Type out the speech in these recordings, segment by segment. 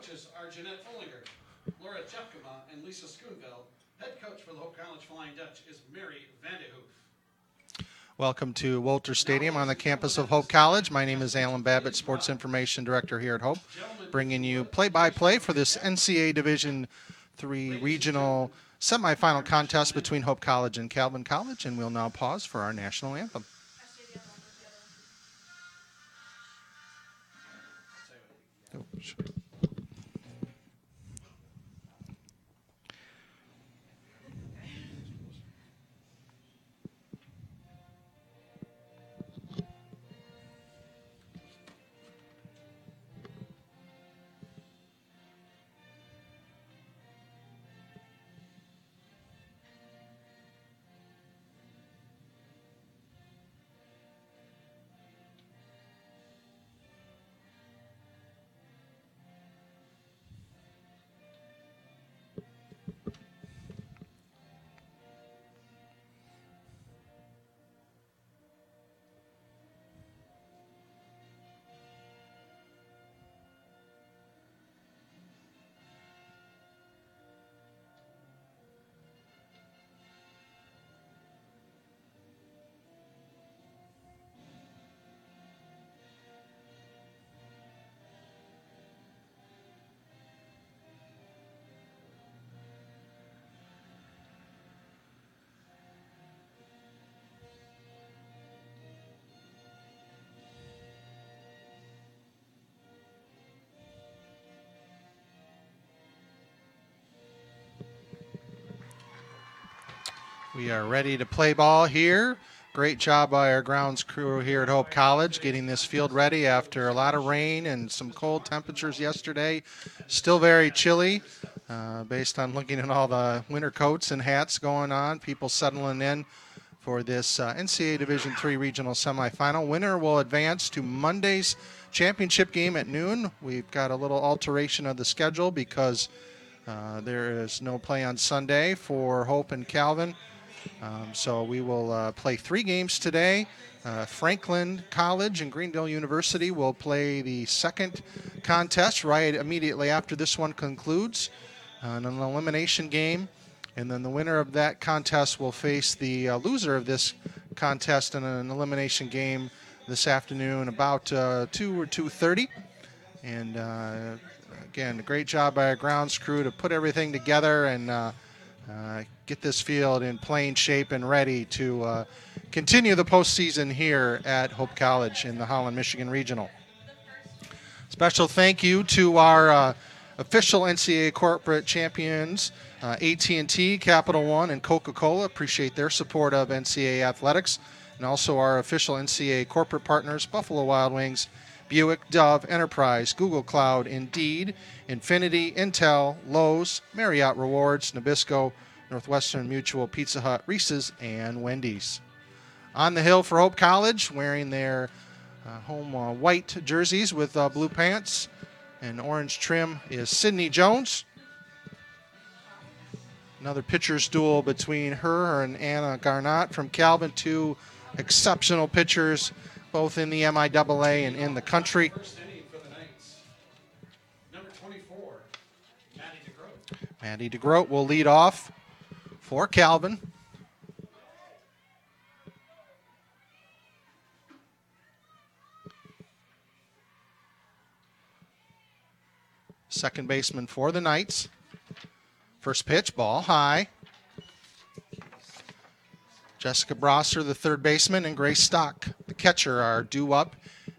coaches are Jeanette Follinger, Laura Jeffkema, and Lisa Schoonveld. Head coach for the Hope College Flying Dutch is Mary Vandehoof. Welcome to Wolter Stadium on the campus of Hope College. My name is Alan Babbitt, Sports Information Director here at Hope, bringing you play-by-play for this NCAA Division III regional semifinal contest between Hope College and Calvin College, and we'll now pause for our national anthem. Oh, sure. We are ready to play ball here. Great job by our grounds crew here at Hope College getting this field ready after a lot of rain and some cold temperatures yesterday. Still very chilly based on looking at all the winter coats and hats going on. People settling in for this NCAA Division III regional semifinal. Winner will advance to Monday's championship game at noon. We've got a little alteration of the schedule because there is no play on Sunday for Hope and Calvin. So we will play 3 games today. Franklin College and Greendale University will play the second contest right immediately after this one concludes, an elimination game. And then the winner of that contest will face the loser of this contest in an elimination game this afternoon about 2 or 2:30. And again, a great job by our grounds crew to put everything together and get this field in playing shape and ready to continue the postseason here at Hope College in the Holland, Michigan Regional. Special thank you to our official NCAA corporate champions, AT&T, Capital One, and Coca-Cola. Appreciate their support of NCAA athletics. And also our official NCAA corporate partners, Buffalo Wild Wings, Buick, Dove, Enterprise, Google Cloud, Indeed, Infinity, Intel, Lowe's, Marriott Rewards, Nabisco, Northwestern Mutual, Pizza Hut, Reese's, and Wendy's. On the hill for Hope College, wearing their home white jerseys with blue pants and orange trim, is Sydney Jones. Another pitcher's duel between her and Anna Garnott from Calvin, 2 exceptional pitchers, both in the MIAA and in the country. First inning for the Knights. Number 24, Maddie DeGroat. Maddie DeGroat will lead off for Calvin. Second baseman for the Knights. First pitch, ball high. Jessica Brosser, the third baseman, and Grace Stock, the catcher, are due up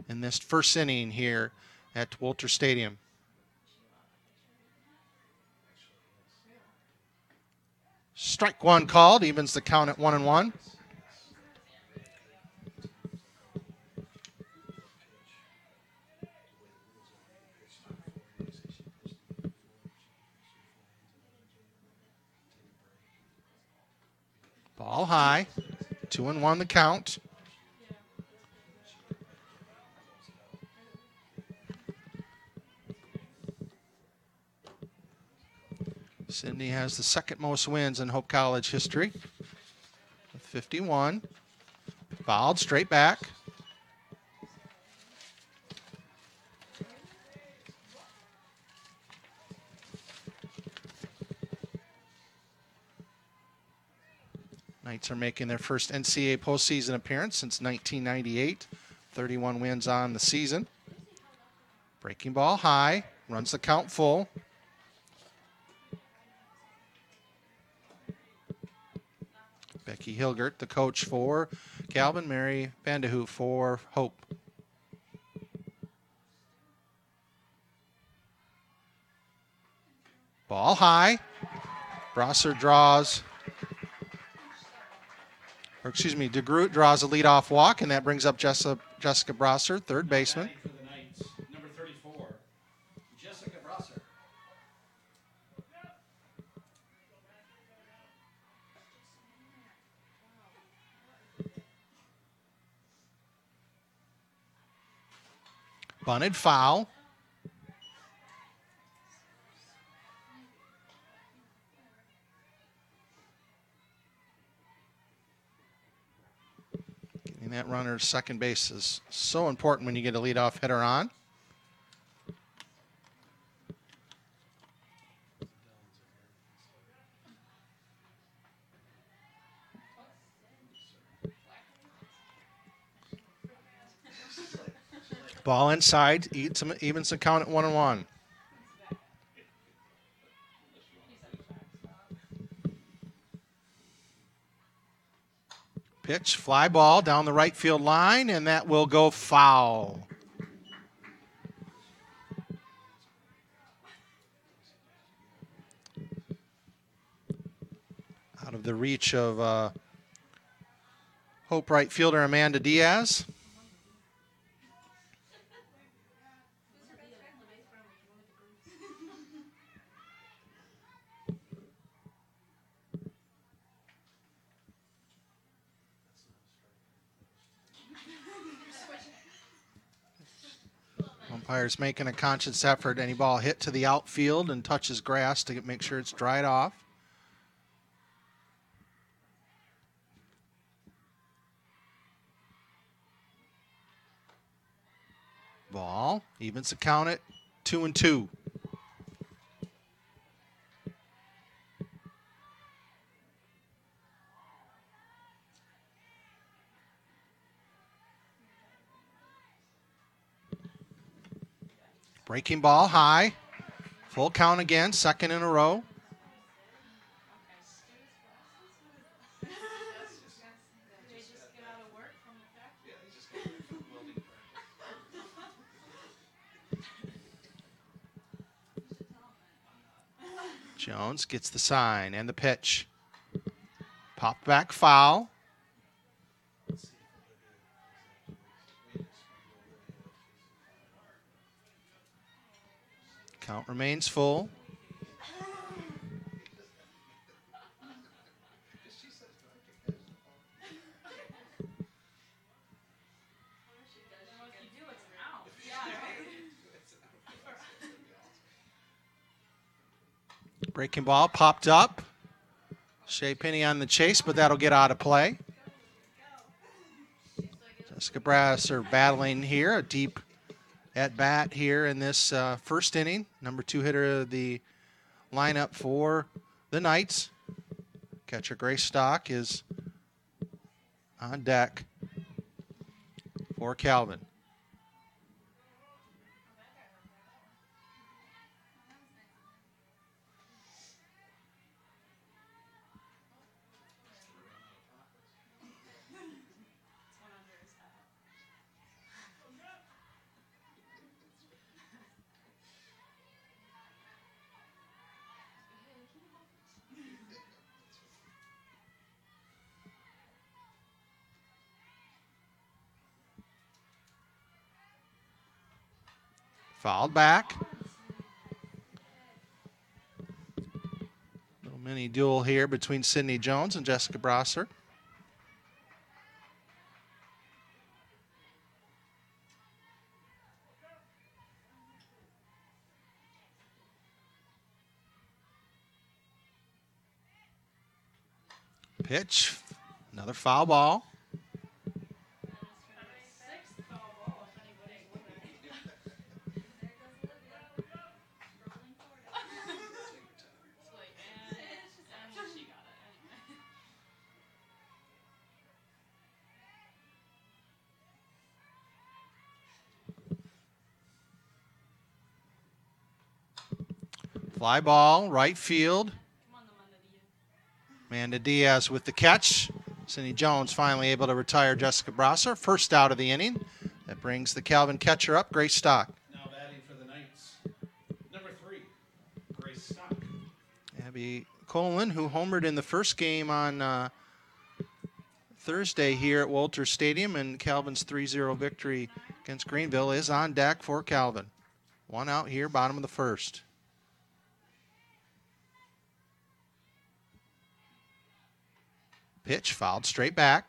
in this first inning here at Wolter Stadium. Strike one called, evens the count at 1-1. Ball high, 2-1 the count. Sydney has the second most wins in Hope College history with 51. Fouled straight back. Knights are making their first NCAA postseason appearance since 1998. 31 wins on the season. Breaking ball high, runs the count full. Becky Hilgert, the coach for Calvin, Mary Vanderhoof for Hope. Ball high. Brosser draws, or excuse me, DeGroot draws a leadoff walk, and that brings up Jessica Brosser, third baseman. Batting for the Knights, number 34, Jessica Brosser. Bunted foul. Getting that runner second base is so important when you get a leadoff hitter on. Ball inside, evens the count at 1-1. Pitch, fly ball down the right field line, and that will go foul. Out of the reach of Hope right fielder Amanda Diaz. Umpire's making a conscious effort. Any ball hit to the outfield and touches grass to make sure it's dried off. Ball evens the count at 2-2. Breaking ball high. Full count again, second in a row. Jones gets the sign and the pitch. Popped back foul. Count remains full. Breaking ball popped up. Shea Penny on the chase, but that'll get out of play. Jessica Brasser battling here, a deep at bat here in this first inning. Number 2 hitter of the lineup for the Knights. Catcher Grace Stock is on deck for Calvin. Fouled back. Little mini duel here between Sydney Jones and Jessica Brosser. Pitch, another foul ball. Fly ball, right field. Amanda Diaz with the catch. Cindy Jones finally able to retire Jessica Brasser. First out of the inning. That brings the Calvin catcher up, Grace Stock. Now batting for the Knights, number 3, Grace Stock. Abby Colin, who homered in the first game on Thursday here at Walters Stadium, and Calvin's 3-0 victory against Greenville, is on deck for Calvin. One out here, bottom of the first. Pitch fouled straight back.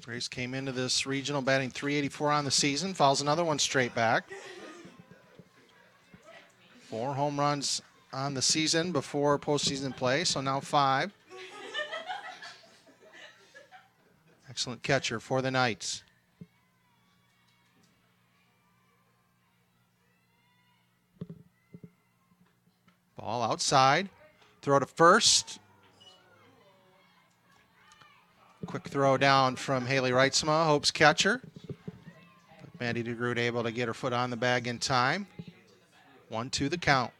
Grace came into this regional batting .384 on the season. Fouls another one straight back. 4 home runs on the season before postseason play, so now 5. Excellent catcher for the Knights. Ball outside. Throw to first. Quick throw down from Haley Reitzma, Hope's catcher. But Maddie DeGroot able to get her foot on the bag in time. 1-2 the count.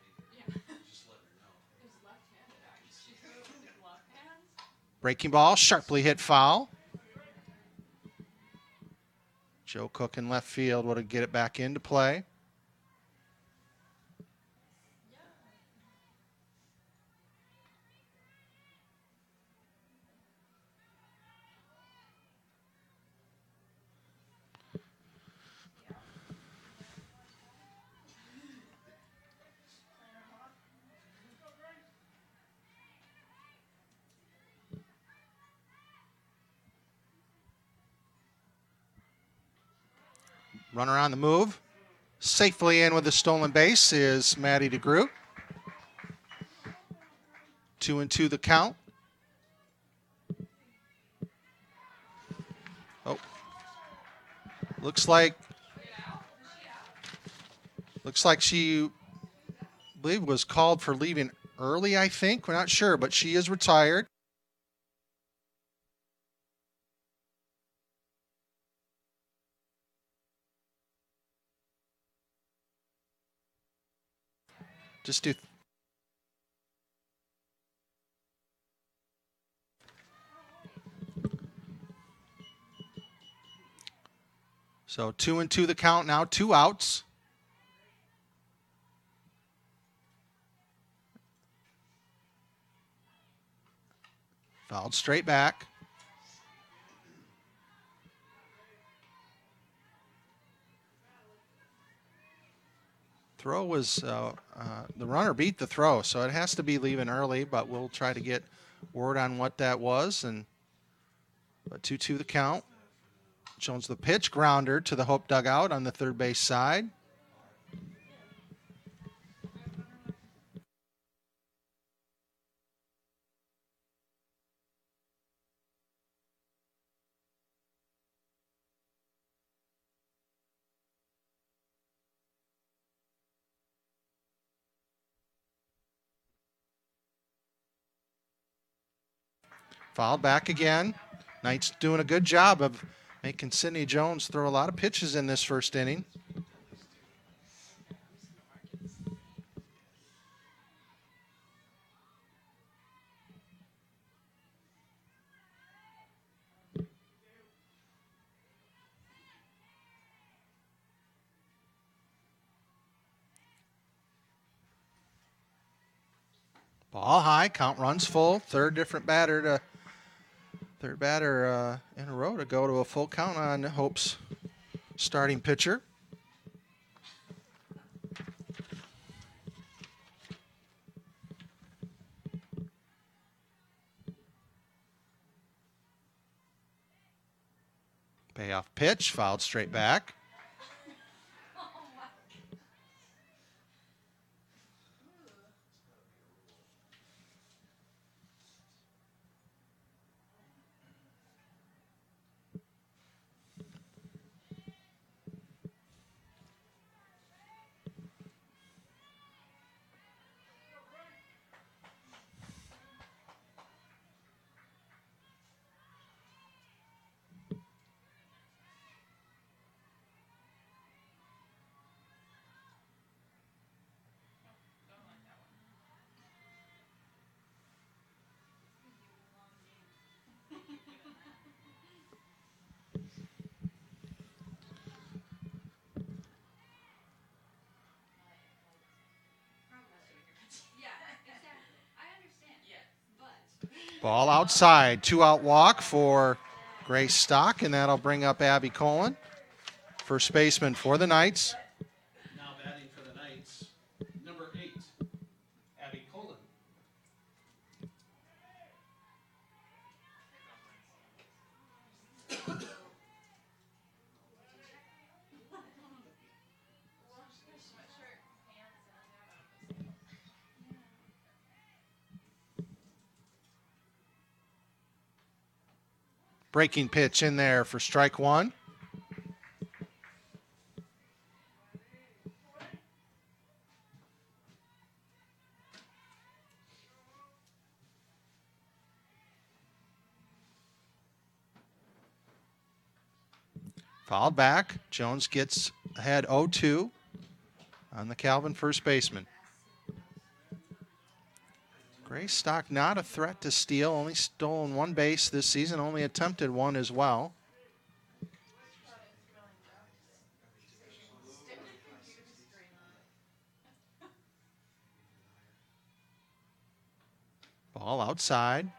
Breaking ball, sharply hit foul. Joe Cook in left field will get it back into play. Runner on the move. Safely in with the stolen base is Maddie DeGroot. 2-2 the count. Oh. Looks like she, I believe, was called for leaving early, I think. We're not sure, but she is retired. Just do. So 2-2 the count now, 2 outs. Fouled straight back. Throw was, the runner beat the throw, so it has to be leaving early, but we'll try to get word on what that was. But 2-2 the count. Jones the pitch, grounder to the Hope dugout on the third base side. Fouled back again. Knights doing a good job of making Sydney Jones throw a lot of pitches in this first inning. Ball high, count runs full. Third batter in a row to go to a full count on Hope's starting pitcher. Payoff pitch, fouled straight back. Ball outside, 2-out walk for Grace Stock, and that'll bring up Abby Colin, first baseman for the Knights. Now batting for the Knights, number 8, Abby Colin. Breaking pitch in there for strike one. Fouled back. Jones gets ahead 0-2 on the Calvin first baseman. Grace Stock not a threat to steal, only stolen one base this season, only attempted one as well. Ball outside.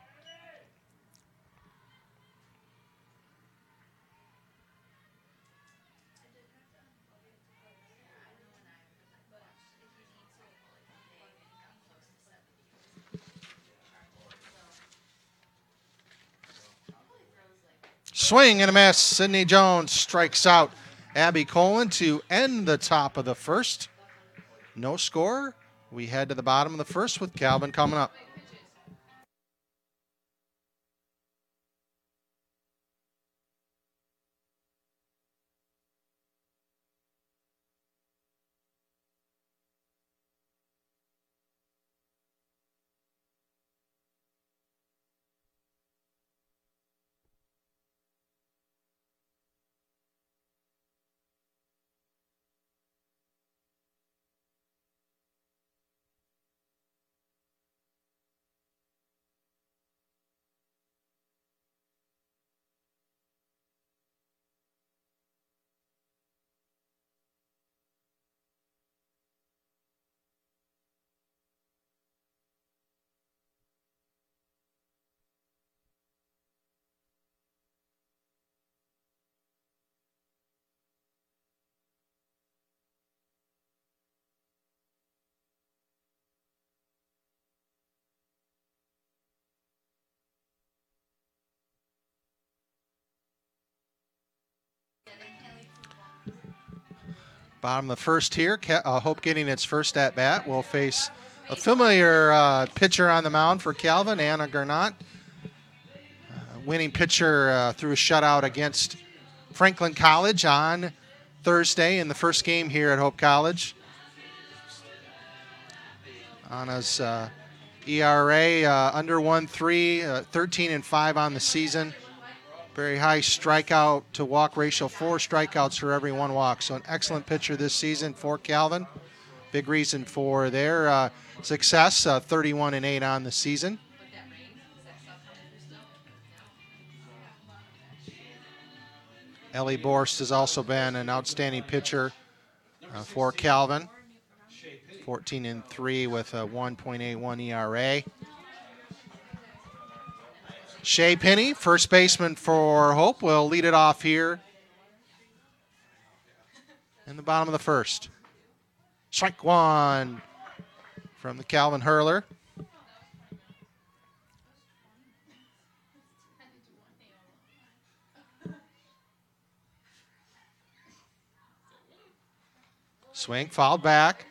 Swing and a miss. Sydney Jones strikes out Abby Colin to end the top of the first. No score. We head to the bottom of the first with Calvin coming up. Bottom of the first here. Hope getting its first at bat will face a familiar pitcher on the mound for Calvin, Anna Garnott. Winning pitcher through a shutout against Franklin College on Thursday in the first game here at Hope College. Anna's ERA under 1.3, 13-5 on the season. Very high strikeout to walk ratio, 4 strikeouts for every 1 walk. So an excellent pitcher this season for Calvin. Big reason for their success, 31-8 on the season. Ellie Borst has also been an outstanding pitcher for Calvin. 14-3 with a 1.81 ERA. Shea Penny, first baseman for Hope, will lead it off here in the bottom of the first. Strike one from the Calvin hurler. Swing, fouled back.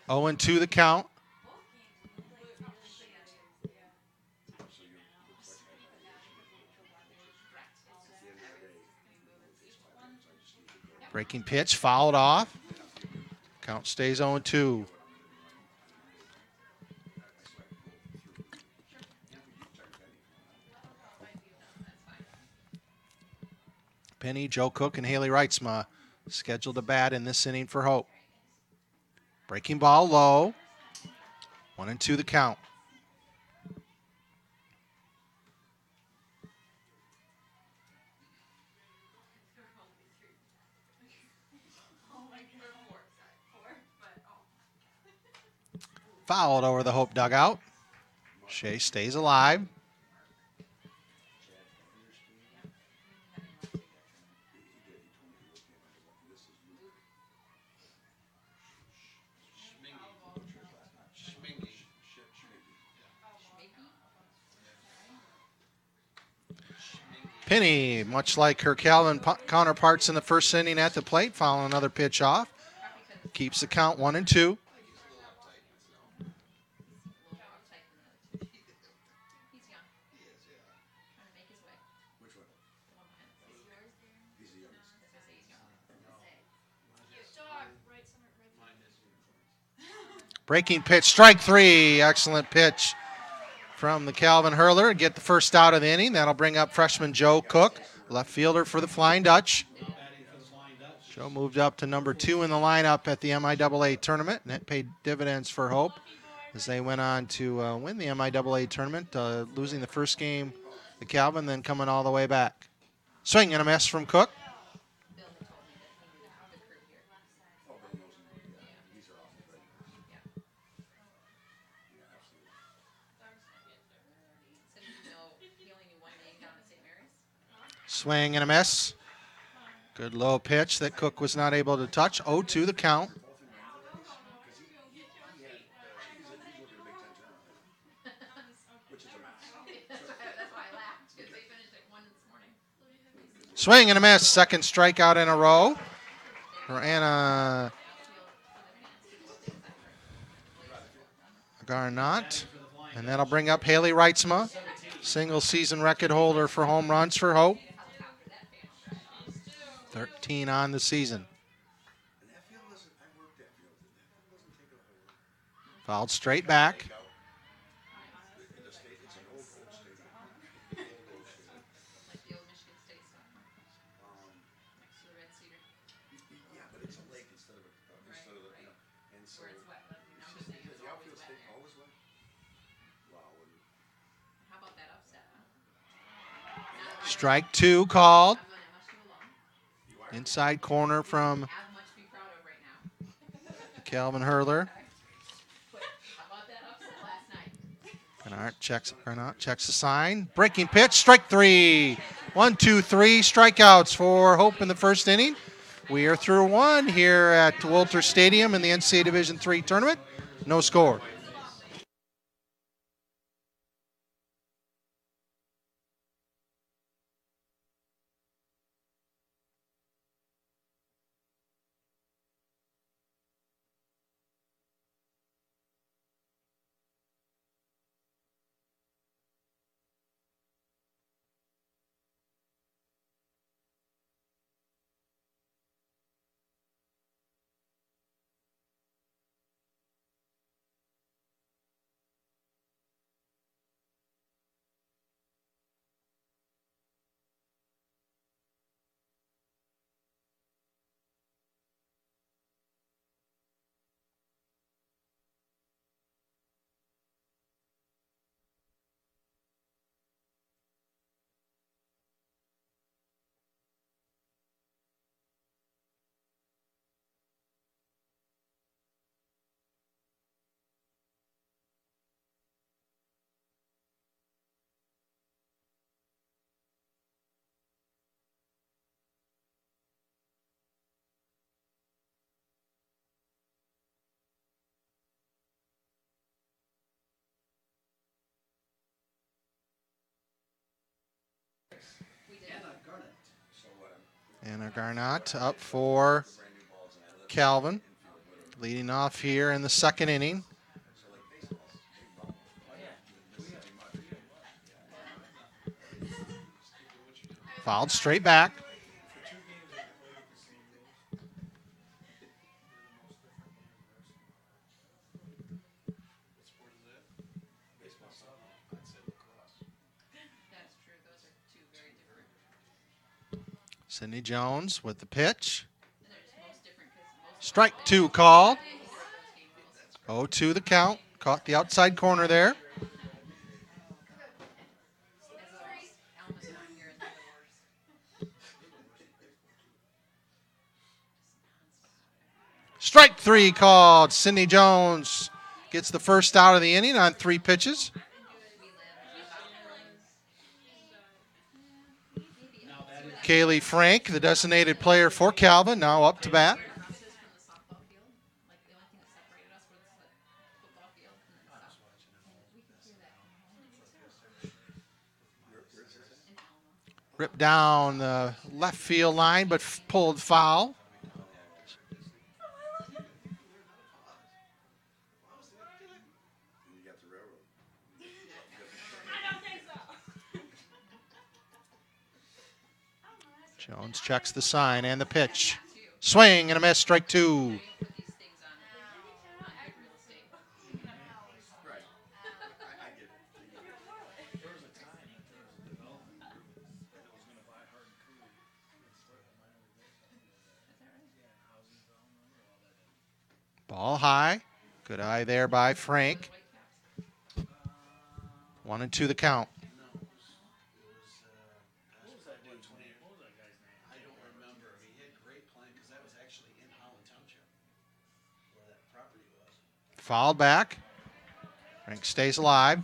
0-2 the count. Breaking pitch, fouled off. Count stays 0-2. Penny, Joe Cook, and Haley Reitzma scheduled to bat in this inning for Hope. Breaking ball low. 1-2 the count. Fouled over the Hope dugout. Shea stays alive. Penny, much like her Calvin counterparts in the first inning at the plate, following another pitch off. Keeps the count 1-2. Breaking pitch, strike three. Excellent pitch from the Calvin hurler. Get the first out of the inning. That'll bring up freshman Joe Cook, left fielder for the Flying Dutch. Joe moved up to number 2 in the lineup at the MIAA tournament, and it paid dividends for Hope as they went on to win the MIAA tournament, losing the first game to Calvin, then coming all the way back. Swing and a miss from Cook. Swing and a miss. Good low pitch that Cook was not able to touch. 0-2 the count. Swing and a miss. Second strikeout in a row for Anna Garnott. And that'll bring up Haley Reitzma, single season record holder for home runs for Hope. 13 on the season. Fouled straight back. Strike 2 called. Inside corner from Calvin Hurler. Garnott checks the sign. Breaking pitch, strike 3. 1, 2, 3 strikeouts for Hope in the first inning. We are through 1 here at Wolter Stadium in the NCAA Division III tournament. No score. Anna Garnott up for Calvin, leading off here in the second inning. Fouled straight back. Sydney Jones with the pitch. Strike 2 called. 0-2 the count. Caught the outside corner there. Strike 3 called. Sydney Jones gets the first out of the inning on 3 pitches. Kaylee Frank, the designated player for Calvin, now up to bat. Ripped down the left field line, but pulled foul. Jones checks the sign and the pitch. Swing and a miss, strike 2. Ball high. Good eye there by Frank. 1-2 the count. Fouled back. Frank stays alive.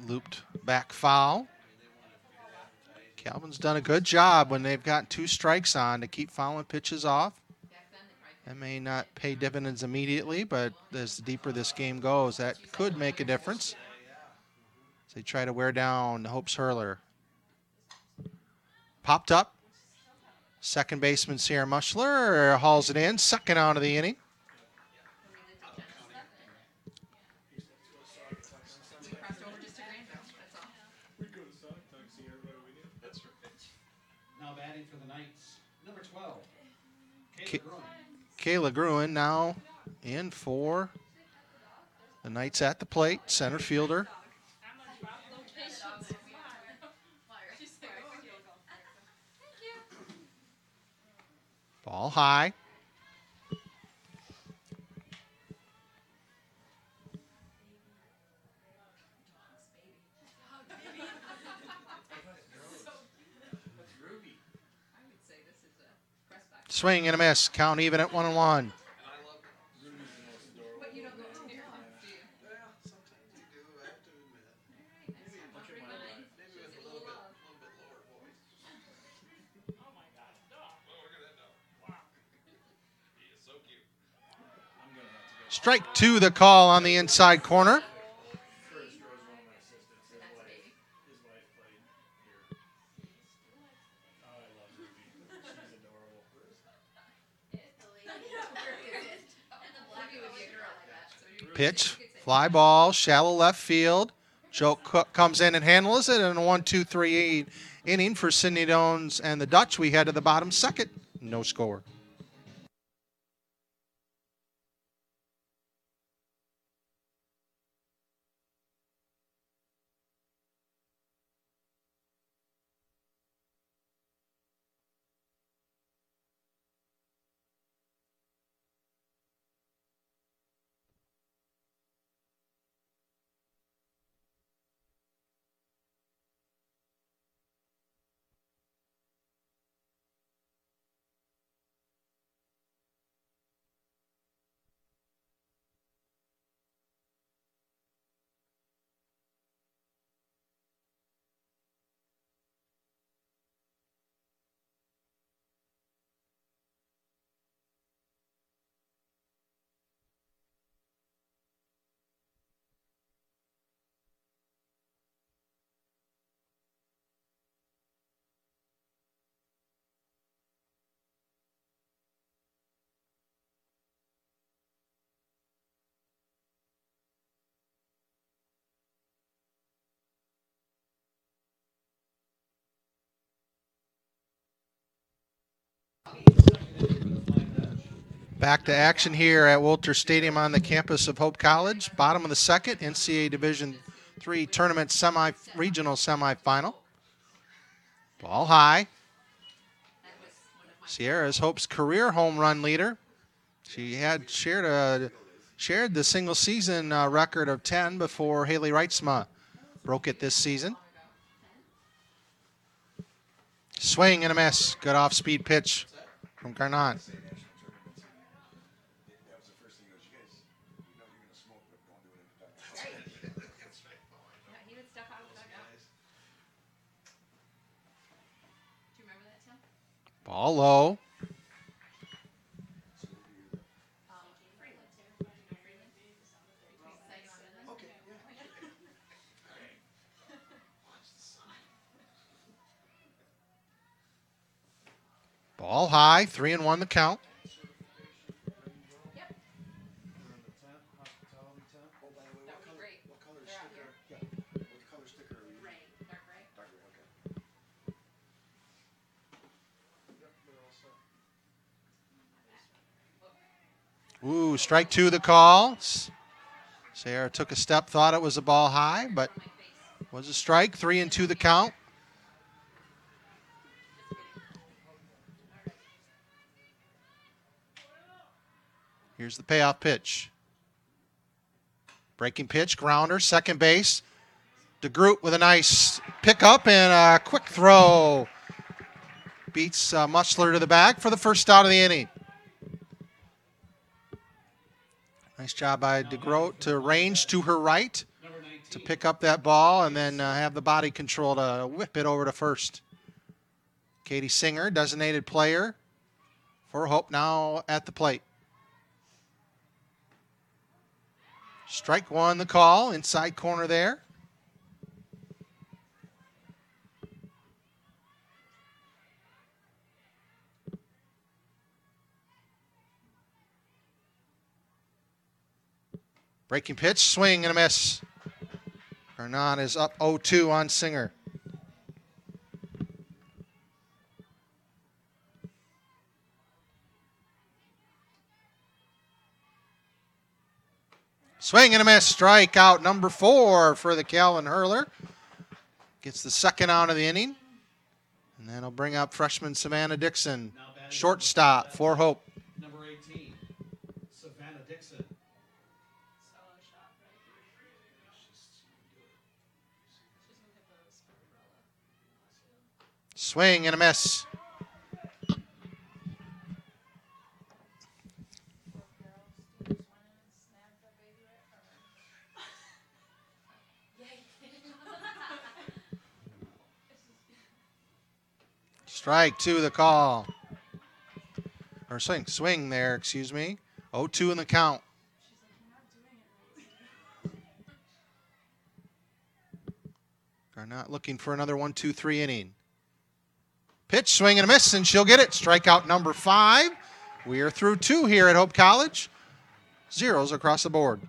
Looped back foul. Calvin's done a good job when they've got 2 strikes on to keep fouling pitches off. That may not pay dividends immediately, but as the deeper this game goes, that could make a difference. As they try to wear down the Hope's hurler. Popped up. Second baseman Sierra Muschler hauls it in. Second out of the inning. Now batting for the Knights, number 12, Kayla Gruen now in for the Knights at the plate, center fielder. Ball high. Swing and a miss. Count even at 1-1. Strike 2 the call on the inside corner. Pitch, fly ball, shallow left field. Joe Cook comes in and handles it, and a 1-2-3 inning for Sydney Dones and the Dutch. We head to the bottom second. No score. Back to action here at Wolter Stadium on the campus of Hope College. Bottom of the second, NCAA Division III Tournament Regional Semifinal. Ball high. Sierra is Hope's career home run leader. She had shared the single season record of 10 before Haley Reitzma broke it this season. Swing and a miss. Good off-speed pitch from Garnot. Ball low. Ball high, 3-1 the count. Ooh, strike two the call. Sarah took a step, thought it was a ball high, but was a strike. 3-2 the count. Here's the payoff pitch. Breaking pitch, grounder, second base. DeGroot with a nice pickup and a quick throw. Beats Muchler to the bag for the first out of the inning. Nice job by DeGroot to range to her right to pick up that ball and then have the body control to whip it over to first. Katie Singer, designated player for Hope, now at the plate. Strike one the call, inside corner there. Breaking pitch, swing and a miss. Garnot is up 0-2 on Singer. Swing and a miss, strikeout number 4 for the Calvin Hurler. Gets the second out of the inning. And then he'll bring up freshman Savannah Dixon, shortstop for Hope. Number 18, Savannah Dixon. Swing and a miss. Strike two the call. Or swing there, excuse me. 0-2 in the count. Garnot looking for another 1-2-3 inning. Pitch, swing and a miss, and she'll get it. Strikeout number 5. We are through 2 here at Hope College. Zeros across the board.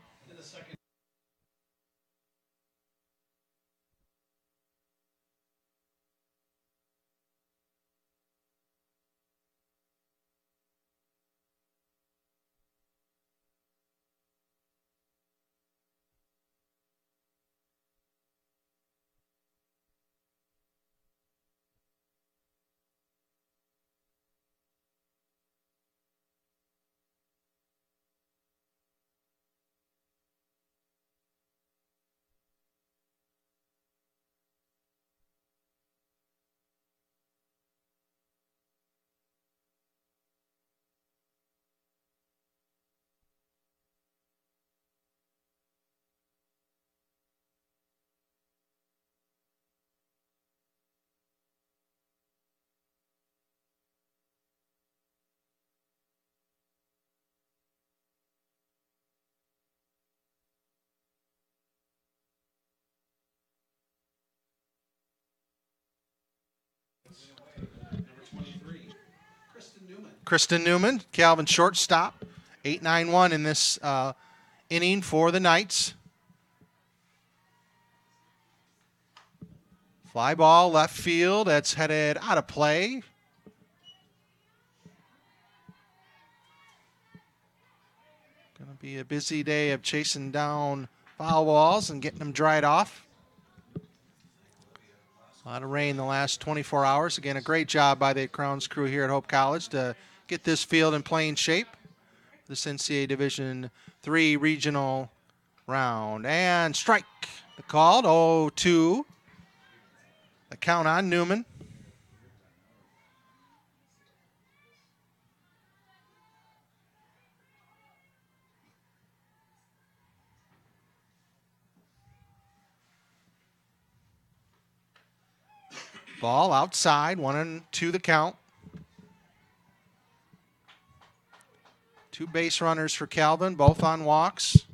Number 23, Kristen Newman, Calvin shortstop. 8-9-1 in this inning for the Knights. Fly ball left field. That's headed out of play. Going to be a busy day of chasing down foul balls and getting them dried off. A lot of rain the last 24 hours. Again, a great job by the Crowns crew here at Hope College to get this field in playing shape. this NCAA Division III regional round. And strike. The called 0-2. The count on Newman. Ball outside, 1-2 the count. Two base runners for Calvin, both on walks.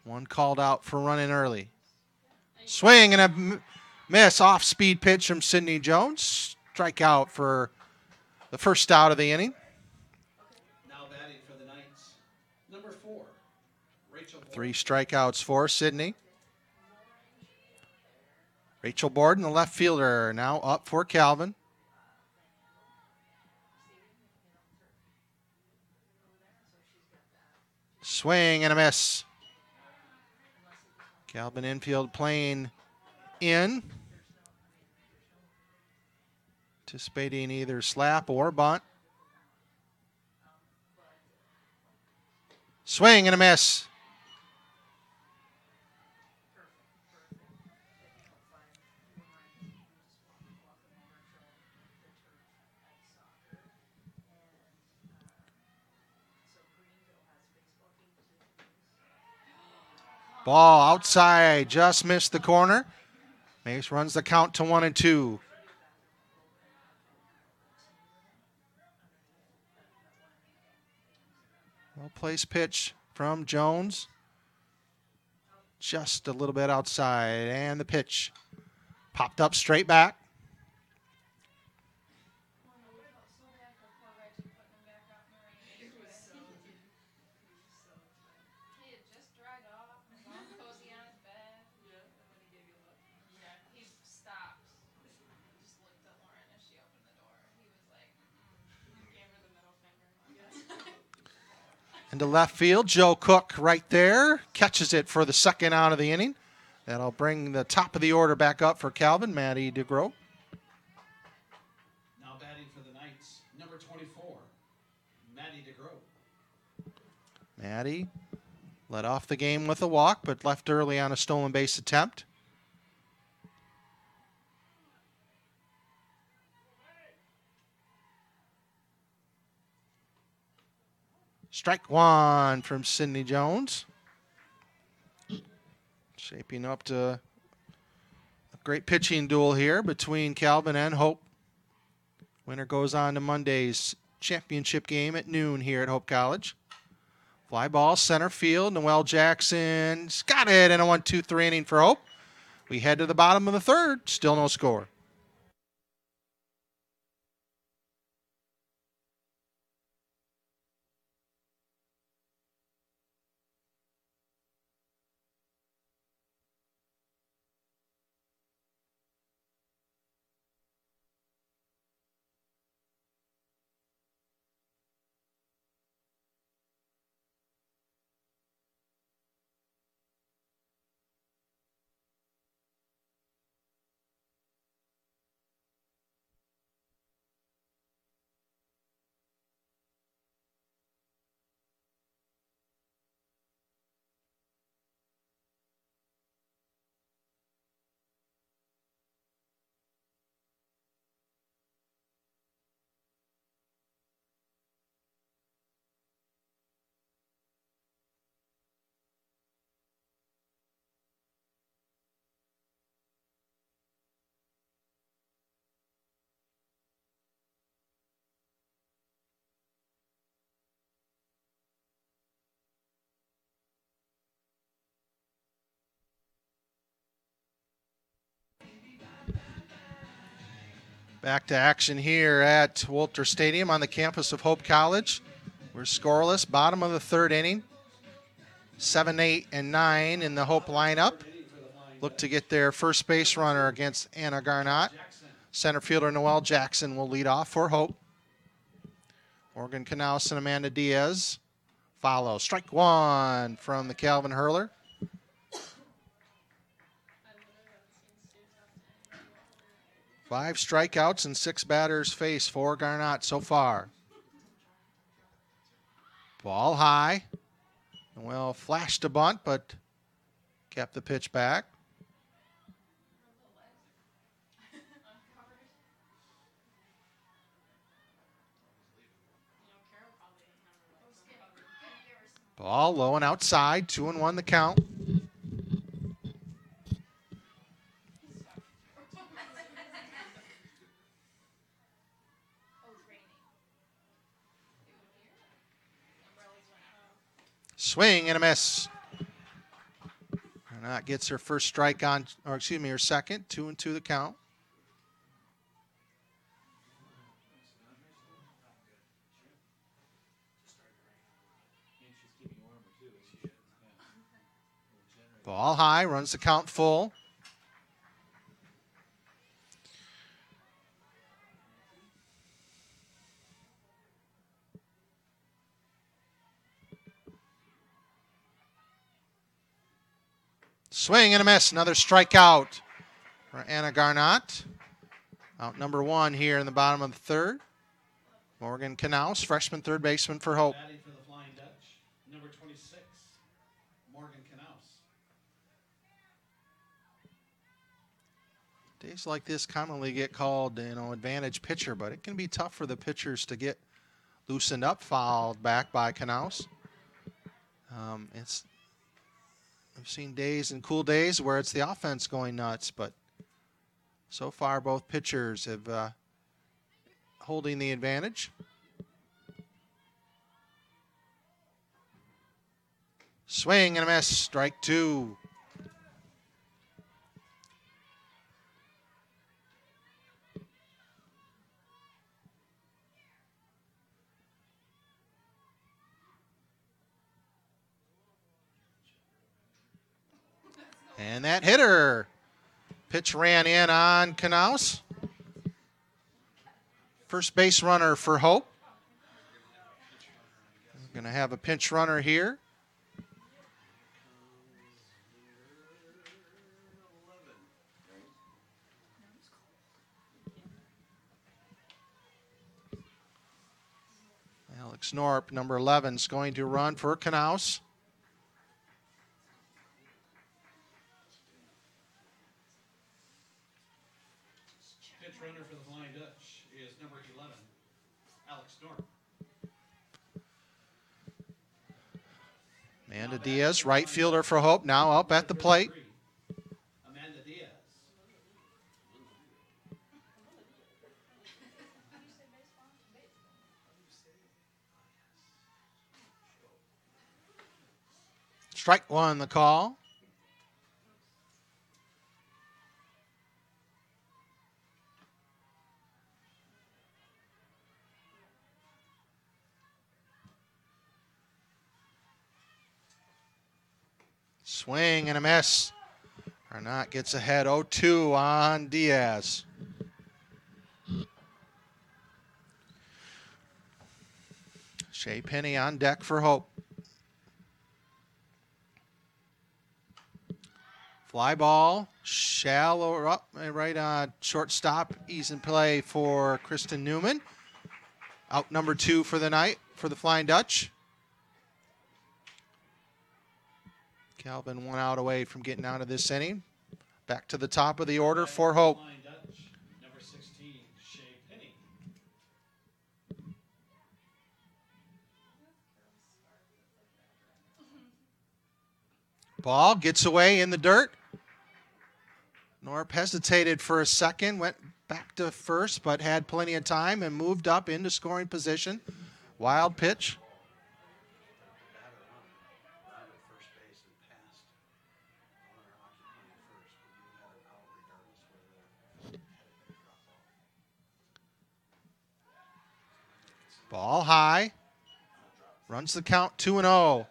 One called out for running early. Swing and a miss, off-speed pitch from Sidney Jones. Strikeout for the first out of the inning. Now batting for the Knights, number 4, Rachel Borden. 3 strikeouts for Sidney. Rachel Borden, the left fielder, now up for Calvin. Swing and a miss. Calvin infield playing in. Anticipating either slap or bunt. Swing and a miss. Ball outside, just missed the corner. Mace runs the count to 1-2. Well-placed pitch from Jones. Just a little bit outside, and the pitch popped up straight back. Into left field, Joe Cook right there. Catches it for the second out of the inning. That'll bring the top of the order back up for Calvin, Maddie DeGroat. Now batting for the Knights, number 24, Maddie DeGroat. Maddie led off the game with a walk, but left early on a stolen base attempt. Strike one from Sidney Jones. Shaping up to a great pitching duel here between Calvin and Hope. Winner goes on to Monday's championship game at noon here at Hope College. Fly ball, center field. Noel Jackson's got it in a 1-2-3 inning for Hope. We head to the bottom of the third. Still no score. Back to action here at Walter Stadium on the campus of Hope College. We're scoreless, bottom of the third inning. 7, 8, and 9 in the Hope lineup. Look to get their first base runner against Anna Garnott. Center fielder Noel Jackson will lead off for Hope. Morgan Knaus and Amanda Diaz follow. Strike one from the Calvin hurler. 5 strikeouts and 6 batters faced for Garnot so far. Ball high. Well, flashed a bunt, but kept the pitch back. Ball low and outside, 2-1 the count. Swing and a miss. Garnot gets her first strike on, or excuse me, her second. 2-2 the count. Ball high, runs the count full. Swing and a miss. Another strikeout for Anna Garnot. Out number 1 here in the bottom of the third. Morgan Knaus, freshman third baseman for Hope. Batting for the Flying Dutch, number 26, Morgan Knaus. Days like this commonly get called, advantage pitcher, but it can be tough for the pitchers to get loosened up, fouled back by Knaus. I've seen days and cool days where it's the offense going nuts, but so far both pitchers have holding the advantage. Swing and a miss, strike 2. And that hit her. Pitch ran in on Knaus. First base runner for Hope. We're going to have a pinch runner here. Alex Norp, number 11, is going to run for Knaus. Pitch runner for the Flying Dutch is number 11, Alex Norp. Amanda Diaz, right fielder for Hope, now up at the plate. Amanda Diaz. Strike 1, the call. Swing and a miss. Garnot gets ahead 0-2 on Diaz. Shea Penny on deck for Hope. Fly ball, shallow up, right on shortstop. Ease in play for Kristen Newman. Out number 2 for the night for the Flying Dutch. Calvin 1 out away from getting out of this inning. Back to the top of the order for Hope. Flying Dutch, number 16, Shea Penny. Ball gets away in the dirt. Norp hesitated for a second, went back to first, but had plenty of time and moved up into scoring position. Wild pitch. Ball high. Runs the count 2-0.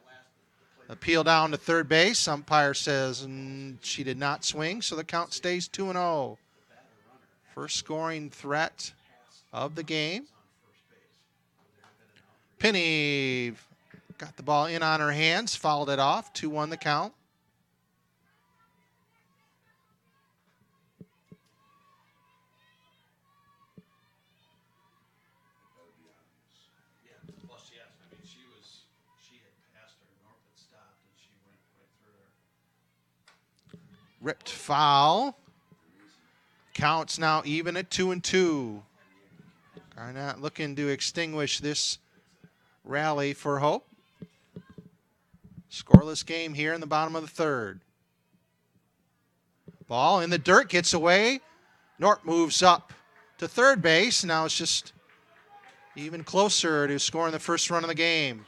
Appeal down to third base. Umpire says she did not swing, so the count stays 2-0. First scoring threat of the game. Penny got the ball in on her hands, fouled it off. 2-1 the count. Ripped foul. Counts now even at 2-2. Garnett looking to extinguish this rally for Hope. Scoreless game here in the bottom of the third. Ball in the dirt, gets away. Nort moves up to third base. Now it's just even closer to scoring the first run of the game.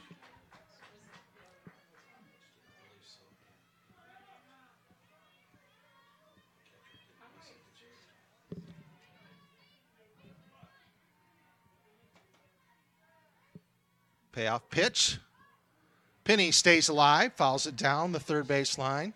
Payoff pitch. Penny stays alive, fouls it down the third base line.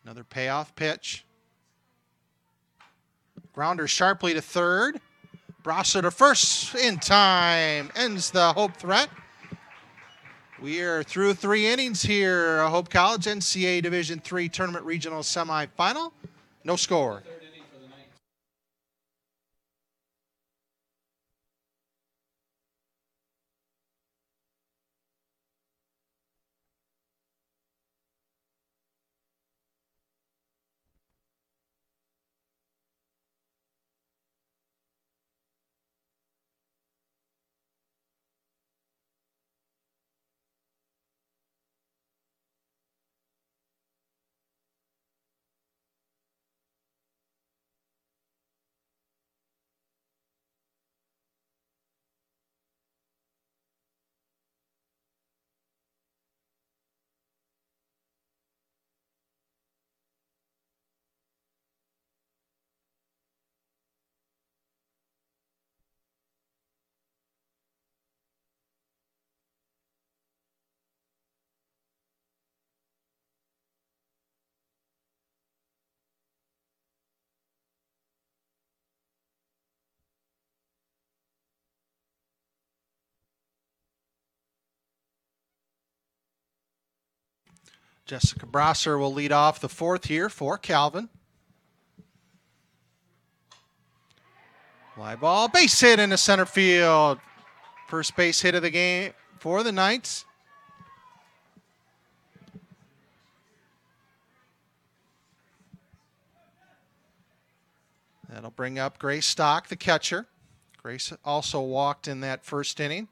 Another payoff pitch. Grounder sharply to third. Brosser to first in time. Ends the Hope threat. We are through 3 innings here. Hope College NCAA Division III Tournament Regional Semifinal. No score. Third inning for the Knights. Jessica Brosser will lead off the fourth here for Calvin. Fly ball, base hit into center field. First base hit of the game for the Knights. That'll bring up Grace Stock, the catcher. Grace also walked in that first inning.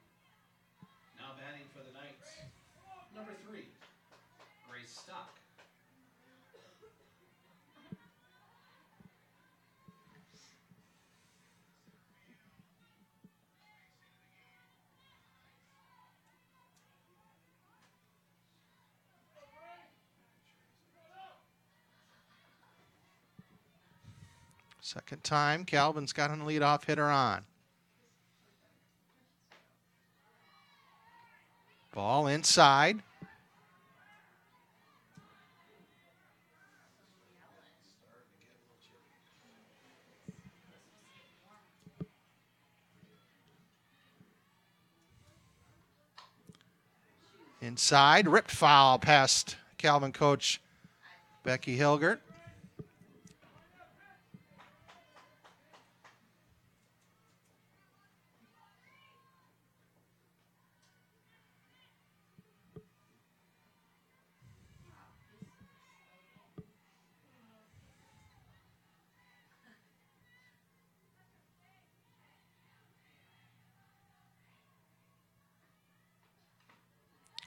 Now batting for the Knights. Number 3, Grace Stock. Second time, Calvin's got a leadoff hitter on. Ball inside. Inside, ripped foul past Calvin coach Becky Hilgert.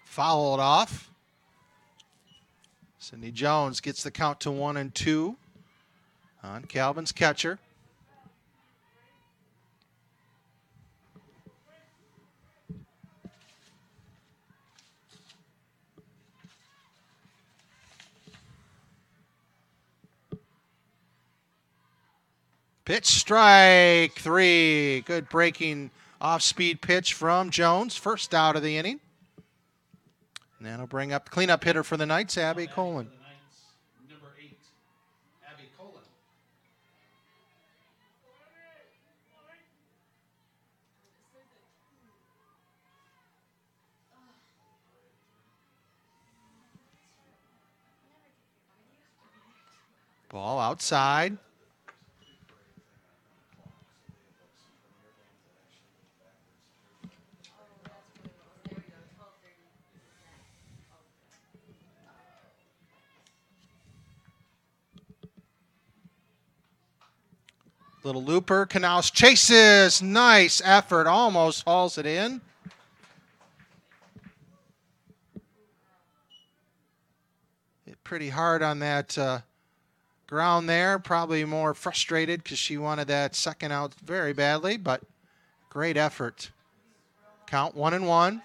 Fouled off. Cindy Jones gets the count to 1-2 on Calvin's catcher. Pitch, strike 3. Good breaking off-speed pitch from Jones. First out of the inning. And that'll bring up cleanup hitter for the Knights, Abby Colin. For the Knights, number 8, Abby Colin. Ball outside. Little looper. Canals chases. Nice effort. Almost hauls it in. Hit pretty hard on that ground there. Probably more frustrated because she wanted that second out very badly, but great effort. Count 1-1.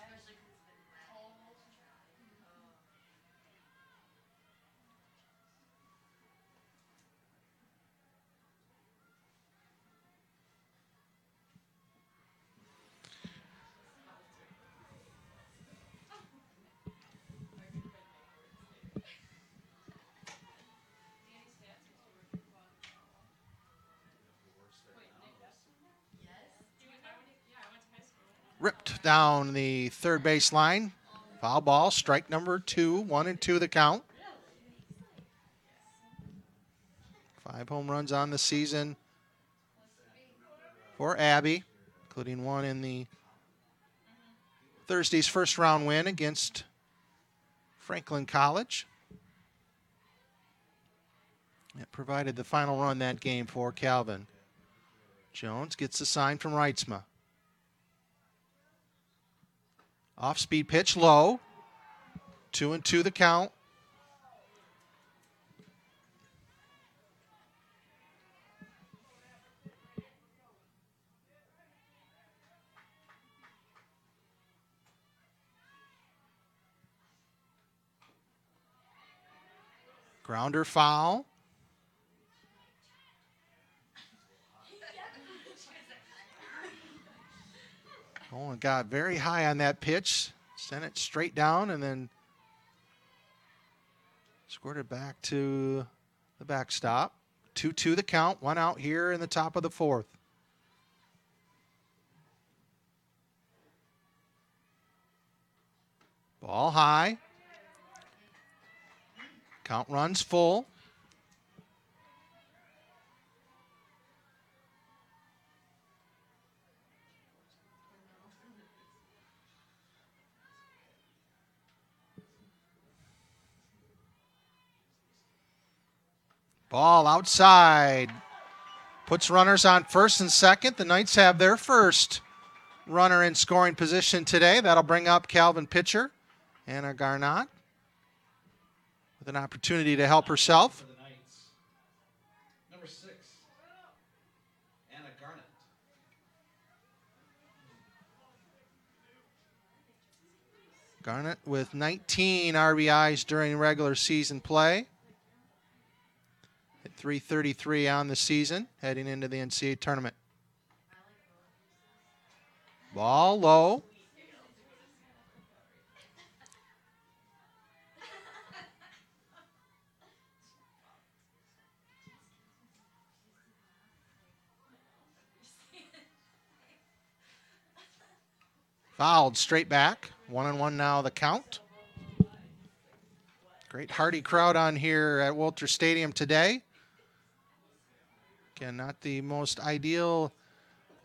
Ripped down the third base line. Foul ball, strike number 2, 1-2 the count. 5 home runs on the season for Abby, including one in the Thursday's first round win against Franklin College. It provided the final run that game for Calvin. Jones gets the sign from Reitzma. Off-speed pitch low. 2-2 the count. Grounder foul. Oh, and got very high on that pitch. Sent it straight down and then squirted back to the backstop. 2-2 the count. 1 out here in the top of the 4th. Ball high. Count runs full. Ball outside. Puts runners on first and second. The Knights have their first runner in scoring position today. That'll bring up Calvin pitcher, Anna Garnot, with an opportunity to help herself. Number 6, Anna Garnett. Garnett with 19 RBIs during regular season play. Hit .333 on the season, heading into the NCAA tournament. Ball low. Fouled straight back. 1-1 now the count. Great hearty crowd on here at Walter Stadium today. Again, not the most ideal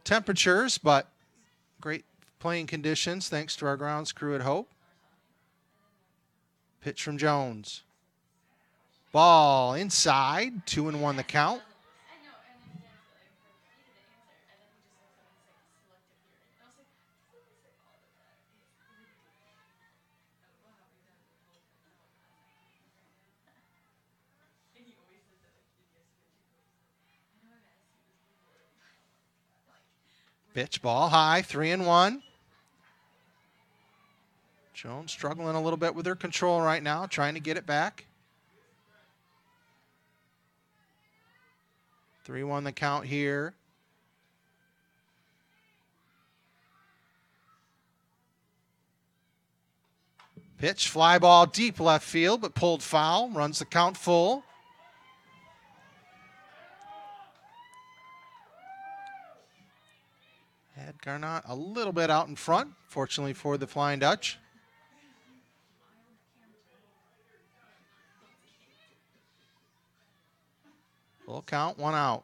temperatures, but great playing conditions thanks to our grounds crew at Hope. Pitch from Jones. Ball inside. 2-1 the count. Pitch ball high, 3-1. Jones struggling a little bit with her control right now, trying to get it back. 3-1 the count here. Pitch, fly ball, deep left field, but pulled foul. Runs the count full. Had Garnot a little bit out in front, fortunately for the Flying Dutch. Full count, 1 out.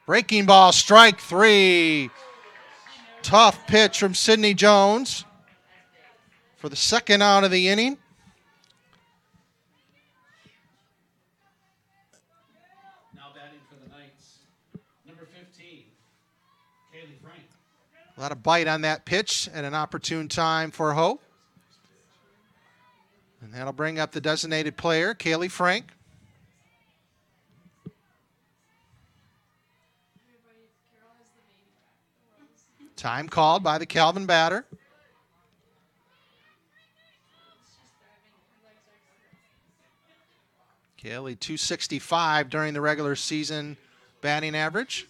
Breaking ball, strike 3. Tough pitch from Sidney Jones for the second out of the inning. Now batting for the Knights, number 15, Kaylee Frank. A lot of bite on that pitch at an opportune time for Hope. And that'll bring up the designated player, Kaylee Frank. Time called by the Calvin batter. Kaylee, 265 during the regular season batting average.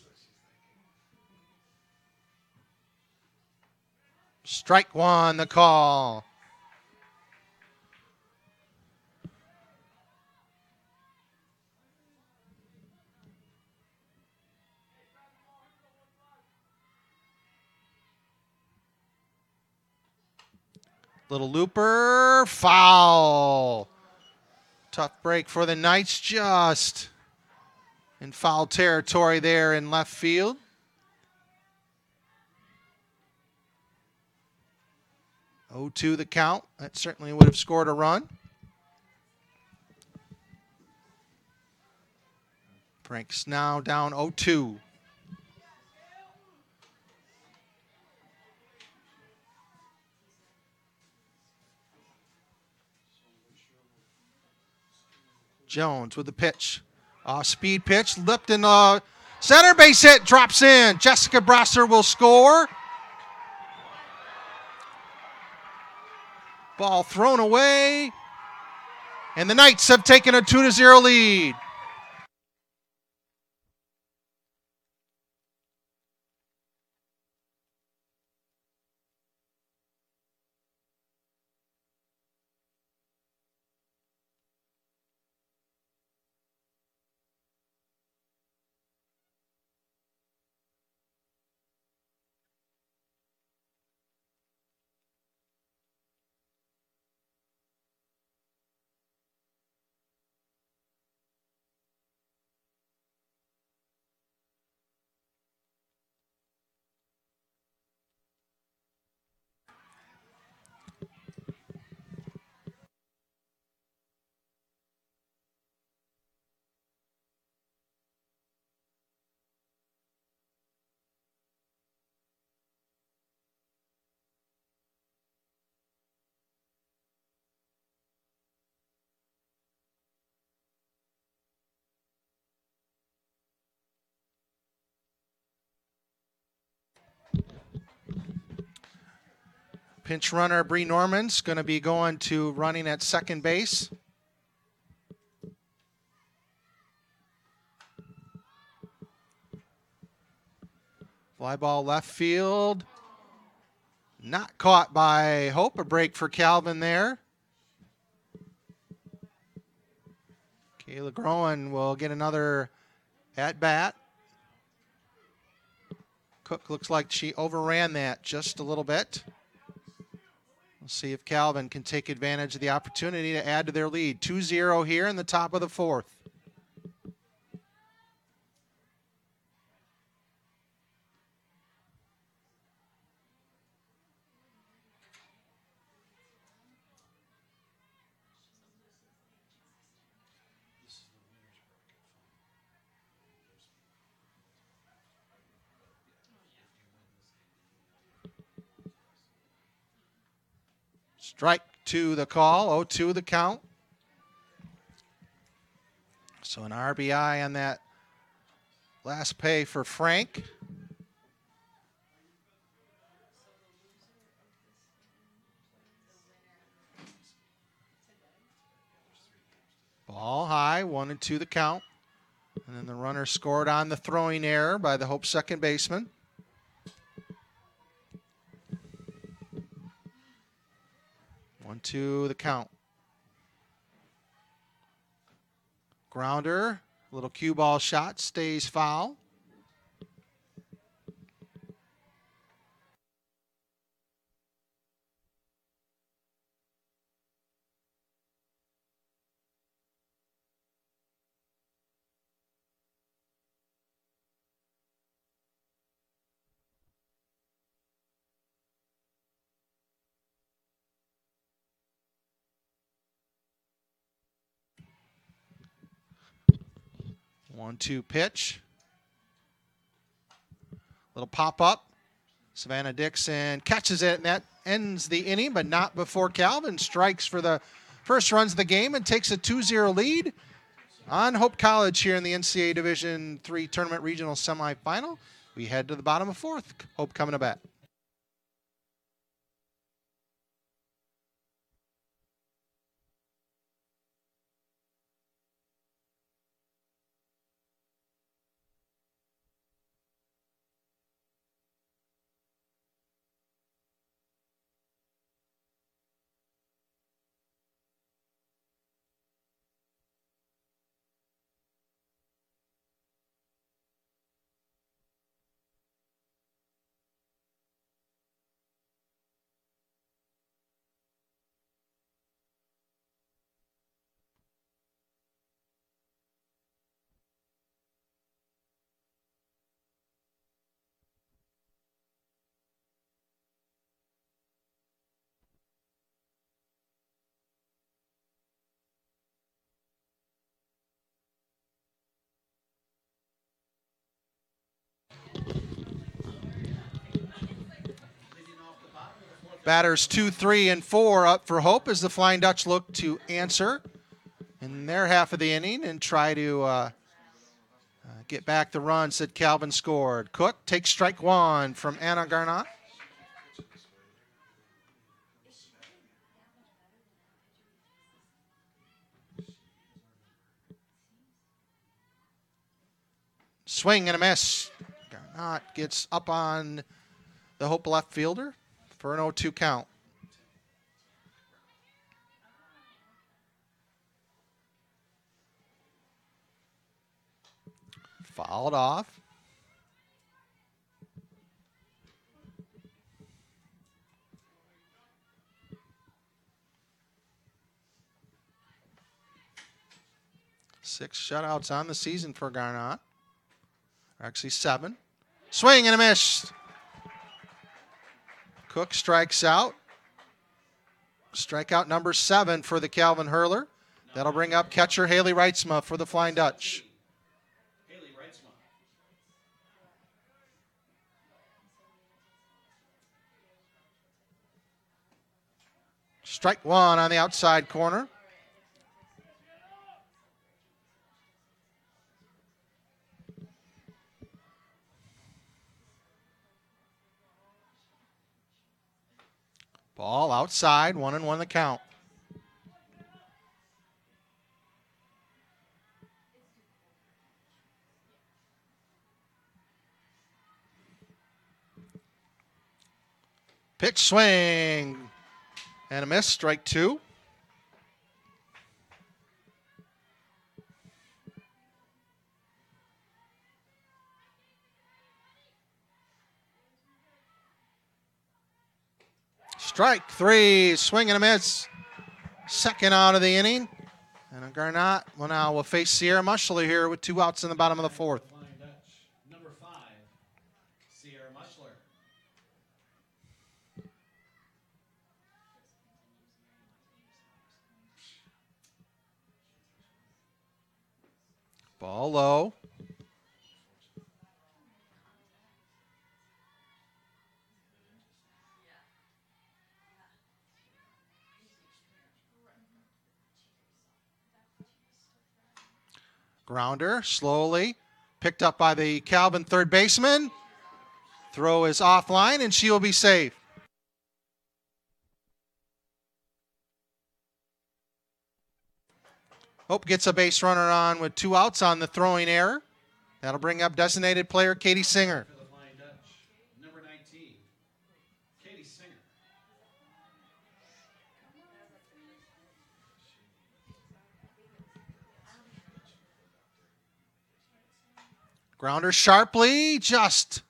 Strike 1, the call. Little looper, foul. Tough break for the Knights, just in foul territory there in left field. Oh, 2 the count. That certainly would have scored a run. Frank's now down 0-2. Jones with the pitch. Speed pitch. Lipton, center base hit, drops in. Jessica Brasser will score. Ball thrown away. And the Knights have taken a 2-0 lead. Pinch runner Bree Norman's going to be going to running at second base. Fly ball left field. Not caught by Hope. A break for Calvin there. Kayla Groen will get another at-bat. Cook looks like she overran that just a little bit. We'll see if Calvin can take advantage of the opportunity to add to their lead. 2-0 here in the top of the fourth. Strike 2 the call, 0-2 the count. So an RBI on that last pay for Frank. Ball high, 1-2 the count. And then the runner scored on the throwing error by the Hope second baseman. To the count. Grounder, little cue ball shot, stays foul. 1-2 pitch. Little pop up. Savannah Dixon catches it, and that ends the inning, but not before Calvin strikes for the first runs of the game and takes a 2-0 lead on Hope College here in the NCAA Division III Tournament Regional Semifinal. We head to the bottom of fourth. Hope coming to bat. Batters 2, 3, and 4 up for Hope as the Flying Dutch look to answer in their half of the inning and try to get back the runs that Calvin scored. Cook takes strike one from Anna Garnot. Swing and a miss. Garnot gets up on the Hope left fielder for an 0-2 count. Fouled off. Six shutouts on the season for Garnot. Actually 7. Swing and a miss. Cook strikes out. Strikeout number 7 for the Calvin hurler. That'll bring up catcher Haley Reitzma for the Flying Dutch. Haley Reitzma. Strike one on the outside corner. Ball outside, 1-1 the count. Pitch swing and a miss, strike 2. Strike 3, swing and a miss. Second out of the inning. And Garnot will face Sierra Mushler here with 2 outs in the bottom of the 4th. Flying Dutch. Number 5, Sierra Mushler. Ball low. Grounder, slowly, picked up by the Calvin third baseman. Throw is offline, and she will be safe. Hope gets a base runner on with 2 outs on the throwing error. That'll bring up designated player Katie Singer. For the Flying Dutch. Number 19, Katie Singer. Grounder sharply, just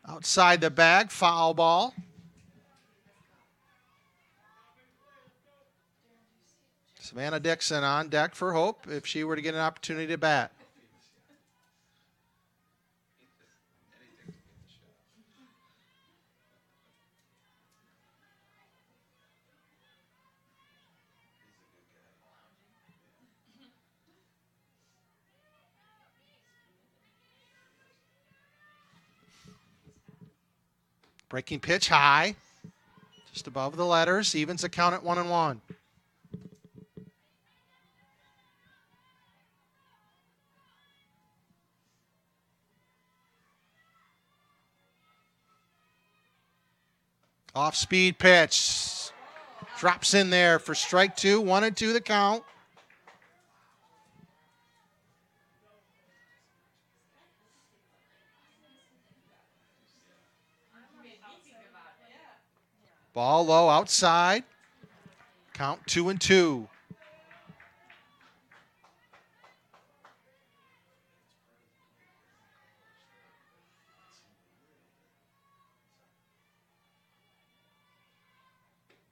outside the bag, foul ball. Savannah Dixon on deck for Hope if she were to get an opportunity to bat. Breaking pitch high. Just above the letters. Evens the count at 1-1. Off-speed pitch. Drops in there for strike 2. 1-2 the count. Ball low outside. Count 2-2.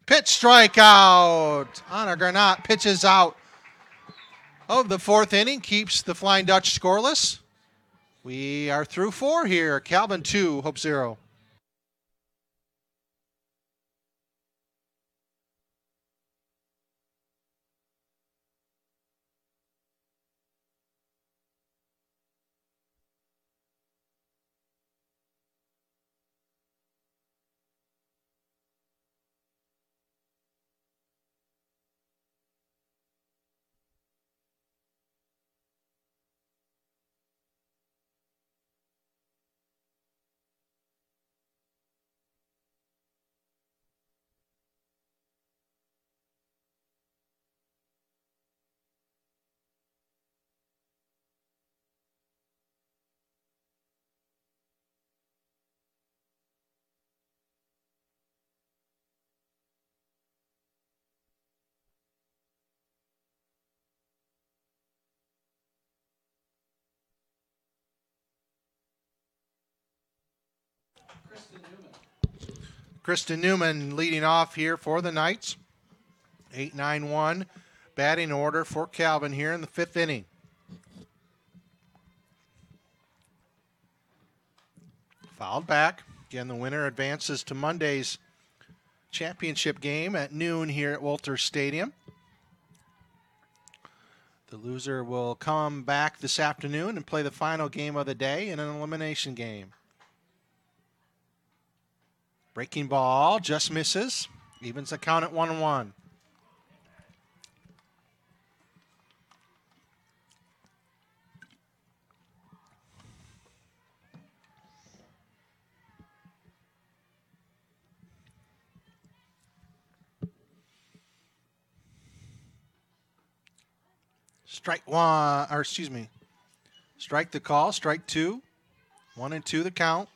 Pitch strikeout. Honor Garnot pitches out of the 4th inning, keeps the Flying Dutch scoreless. We are through 4 here. Calvin 2, Hope 0. Kristen Newman leading off here for the Knights. 8-9-1 batting order for Calvin here in the 5th inning. Fouled back. Again, the winner advances to Monday's championship game at noon here at Walters Stadium. The loser will come back this afternoon and play the final game of the day in an elimination game. Breaking ball just misses. Evens the count at 1-1. Strike the call, strike 2. 1-2 the count.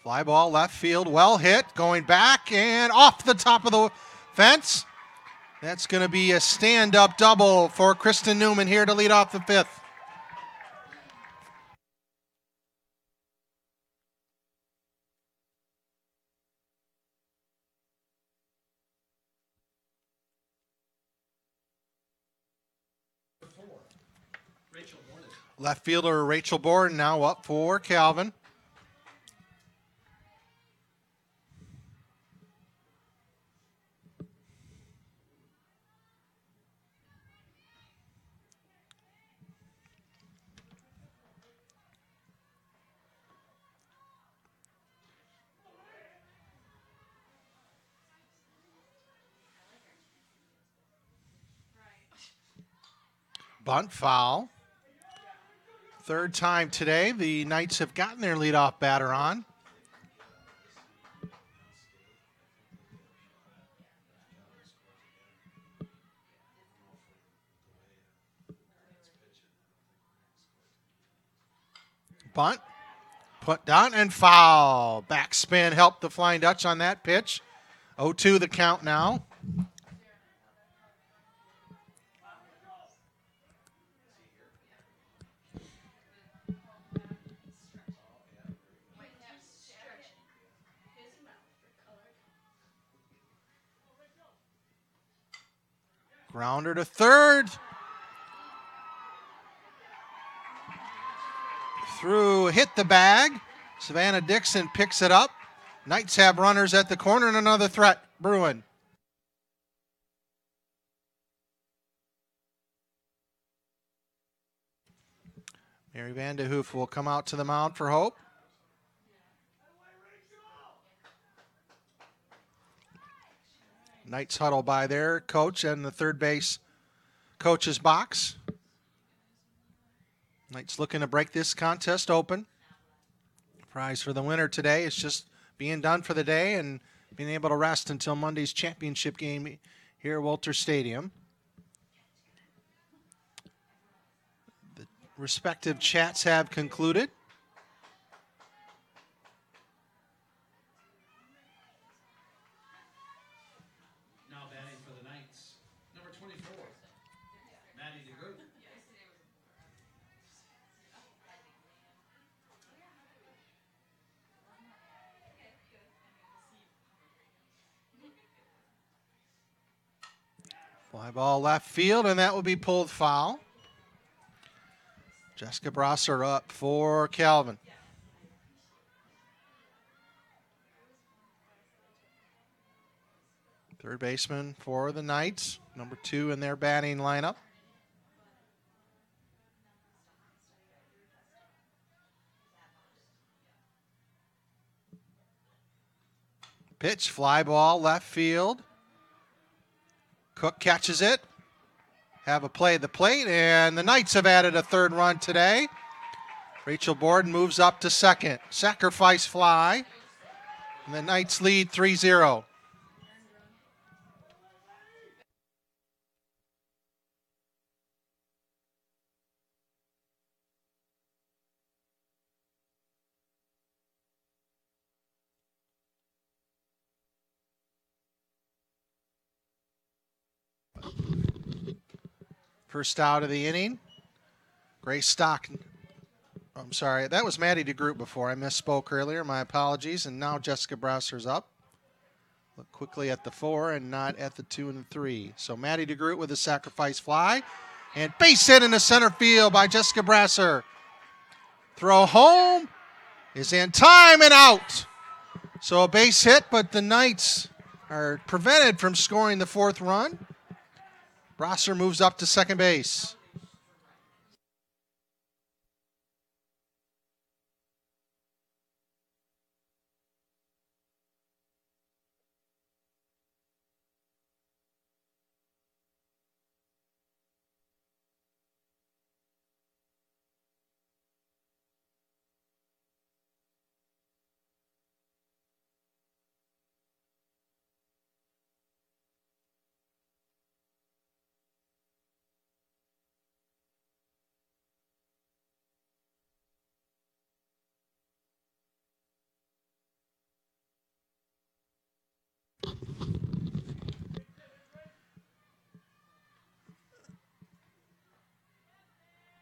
Fly ball left field, well hit, going back and off the top of the fence. That's going to be a stand-up double for Kristen Newman here to lead off the 5th. Left fielder Rachel Borden now up for Calvin. Bunt foul. 3rd time today the Knights have gotten their leadoff batter on. Bunt, put down and foul. Backspin helped the Flying Dutch on that pitch. 0-2 the count now. Grounder to 3rd. Hit the bag. Savannah Dixon picks it up. Knights have runners at the corner and another threat brewing. Mary Vandehoof will come out to the mound for Hope. Knights huddle by their coach and the third base coach's box. Knights looking to break this contest open. Prize for the winner today is just being done for the day and being able to rest until Monday's championship game here at Walter Stadium. The respective chats have concluded. Now batting for the Knights, number 24, Maddie DeGroot. Fly ball left field, and that will be pulled foul. Jessica Brosser up for Calvin. Third baseman for the Knights, number 2 in their batting lineup. Pitch, fly ball, left field. Cook catches it. Have a play at the plate, and the Knights have added a third run today. Rachel Borden moves up to second. Sacrifice fly, and the Knights lead 3-0. First out of the inning. Grace Stock. I'm sorry, that was Maddie DeGroot before. I misspoke earlier. My apologies. And now Jessica Brosser's up. Look quickly at the 4 and not at the 2 and the 3. So Maddie DeGroot with a sacrifice fly. And base hit in the center field by Jessica Brosser. Throw home is in time and out. So a base hit, but the Knights are prevented from scoring the 4th run. Brosser moves up to second base.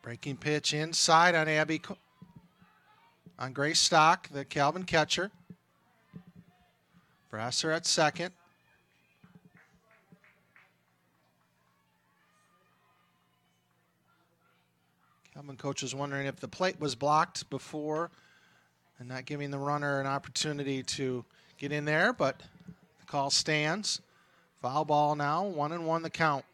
Breaking pitch inside on Grace Stock, the Calvin catcher. Brosser at second. Calvin coach is wondering if the plate was blocked before and not giving the runner an opportunity to get in there, but the call stands. Foul ball now, 1-1 the count.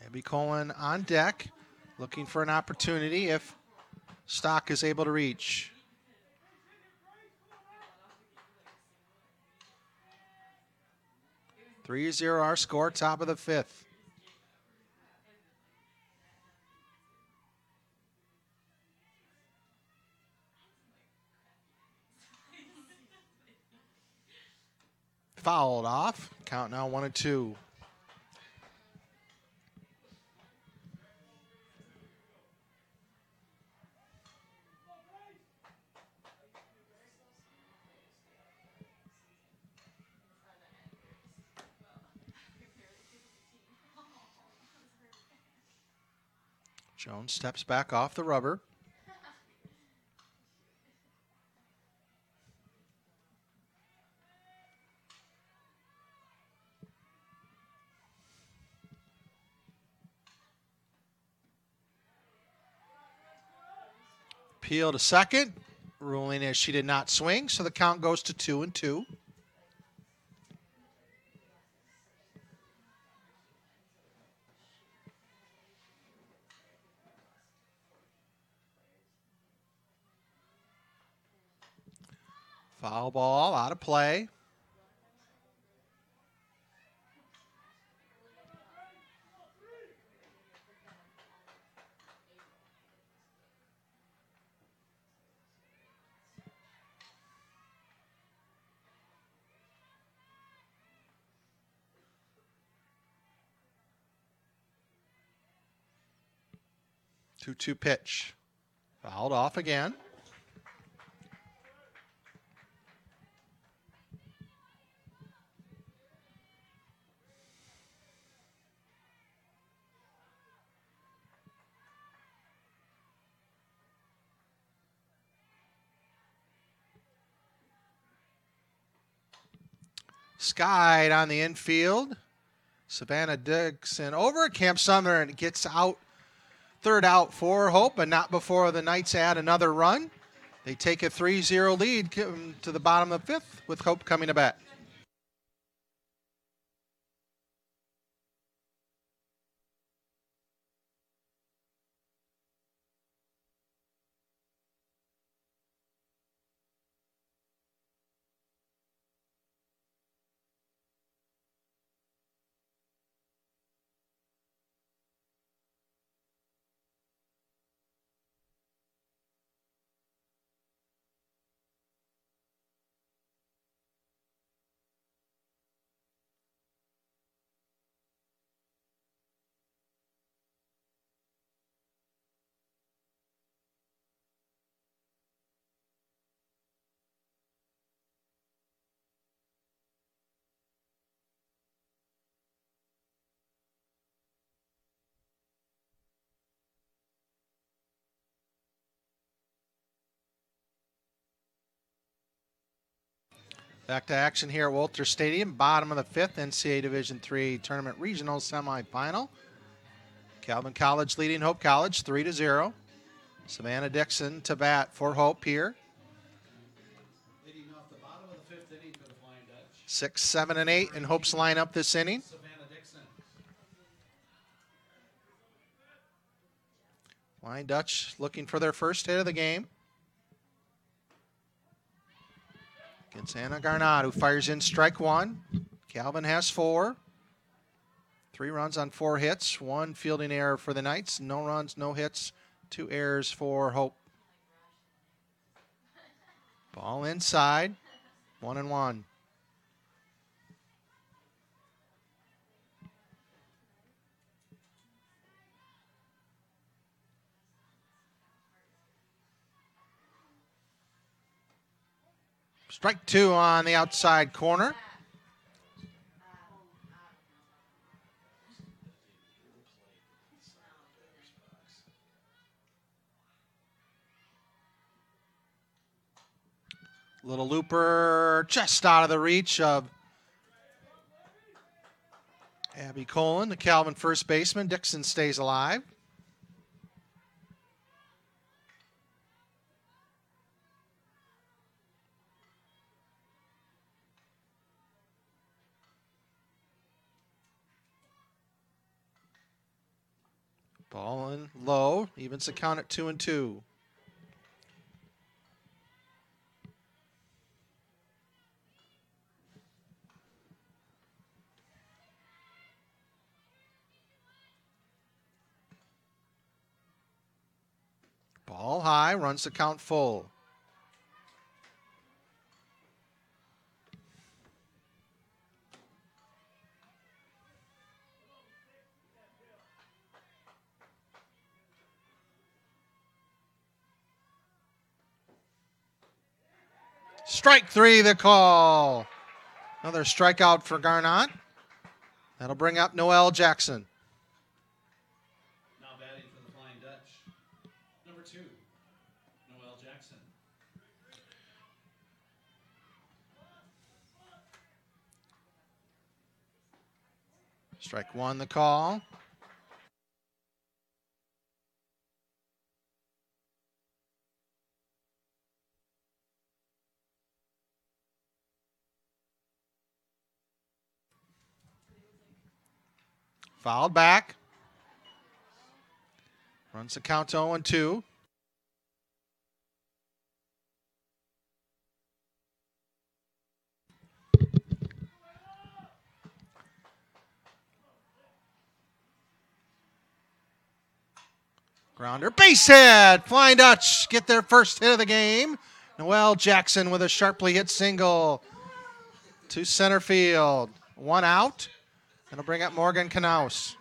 Abby Cohen on deck, looking for an opportunity if Stock is able to reach. (3-0) our score, top of the 5th. Fouled off. Count now 1-2. Jones steps back off the rubber. Appeal to second. Ruling as she did not swing, so the count goes to 2-2. Foul ball out of play. Two-two pitch. Fouled off again. Skied on the infield. Savannah Dixon over at Camp Sumner and gets out. Third out for Hope, but not before the Knights add another run. They take a 3-0 lead to the bottom of the fifth with Hope coming to bat. Back to action here at Walter Stadium, bottom of the fifth, NCAA Division III Tournament Regional Semifinal. Calvin College leading Hope College 3-0. Savannah Dixon to bat for Hope here. Leading off the bottom of the fifth inning for the Flying Dutch. 6, 7, and 8 in Hope's lineup this inning. Savannah Dixon. Flying Dutch looking for their first hit of the game. Against Anna Garnot, who fires in strike one. Calvin has 4. 3 runs on 4 hits. 1 fielding error for the Knights. No runs, no hits. 2 errors for Hope. Ball inside. 1-1. Strike 2 on the outside corner. Little looper just out of the reach of Abby Colin, the Calvin first baseman. Dixon stays alive. Ball in low, evens the count at 2-2. Ball high, runs the count full. Strike 3, the call. Another strikeout for Garnot. That'll bring up Noelle Jackson. Now batting for the Flying Dutch. Number 2, Noelle Jackson. Strike 1, the call. Fouled back. Runs the count to 0-2. Grounder, base hit. Flying Dutch get their first hit of the game. Noel Jackson with a sharply hit single to center field. One out. That'll bring up Morgan Knaus.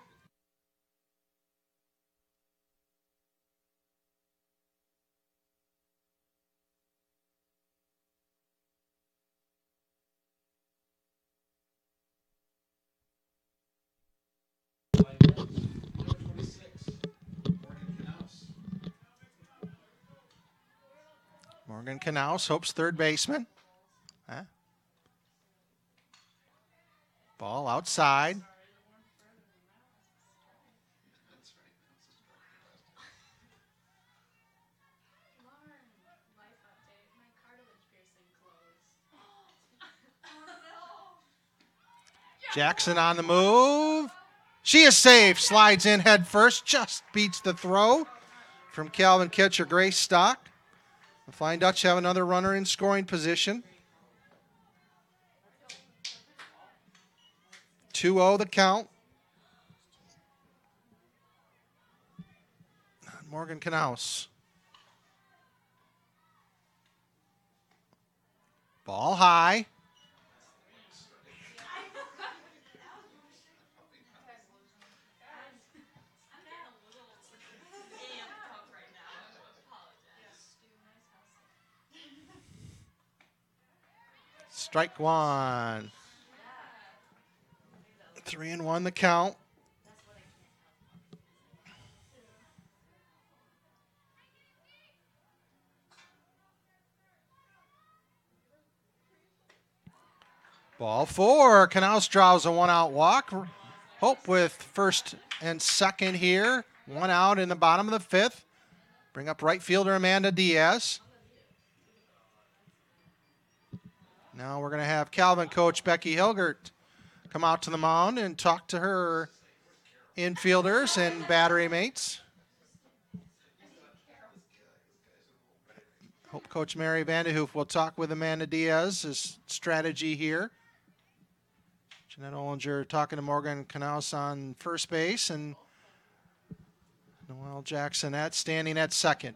Morgan Knaus, Hope's third baseman. Huh? Ball outside. Jackson on the move. She is safe. Slides in head first. Just beats the throw from Calvin Kitcher. Grace Stock. The Flying Dutch have another runner in scoring position. 2-0 the count. Morgan Knaus. Ball high. Strike one. 3-1 the count. Ball four. Knaus draws a one-out walk. Hope with first and second here. One out in the bottom of the fifth. Bring up right fielder Amanda Diaz. Now we're going to have Calvin coach Becky Hilgert come out to the mound and talk to her infielders and battery mates. Hope coach Mary Vandehoof will talk with Amanda Diaz's strategy here. Jeanette Ollinger talking to Morgan Knaus on first base, and Noel Jackson standing at second.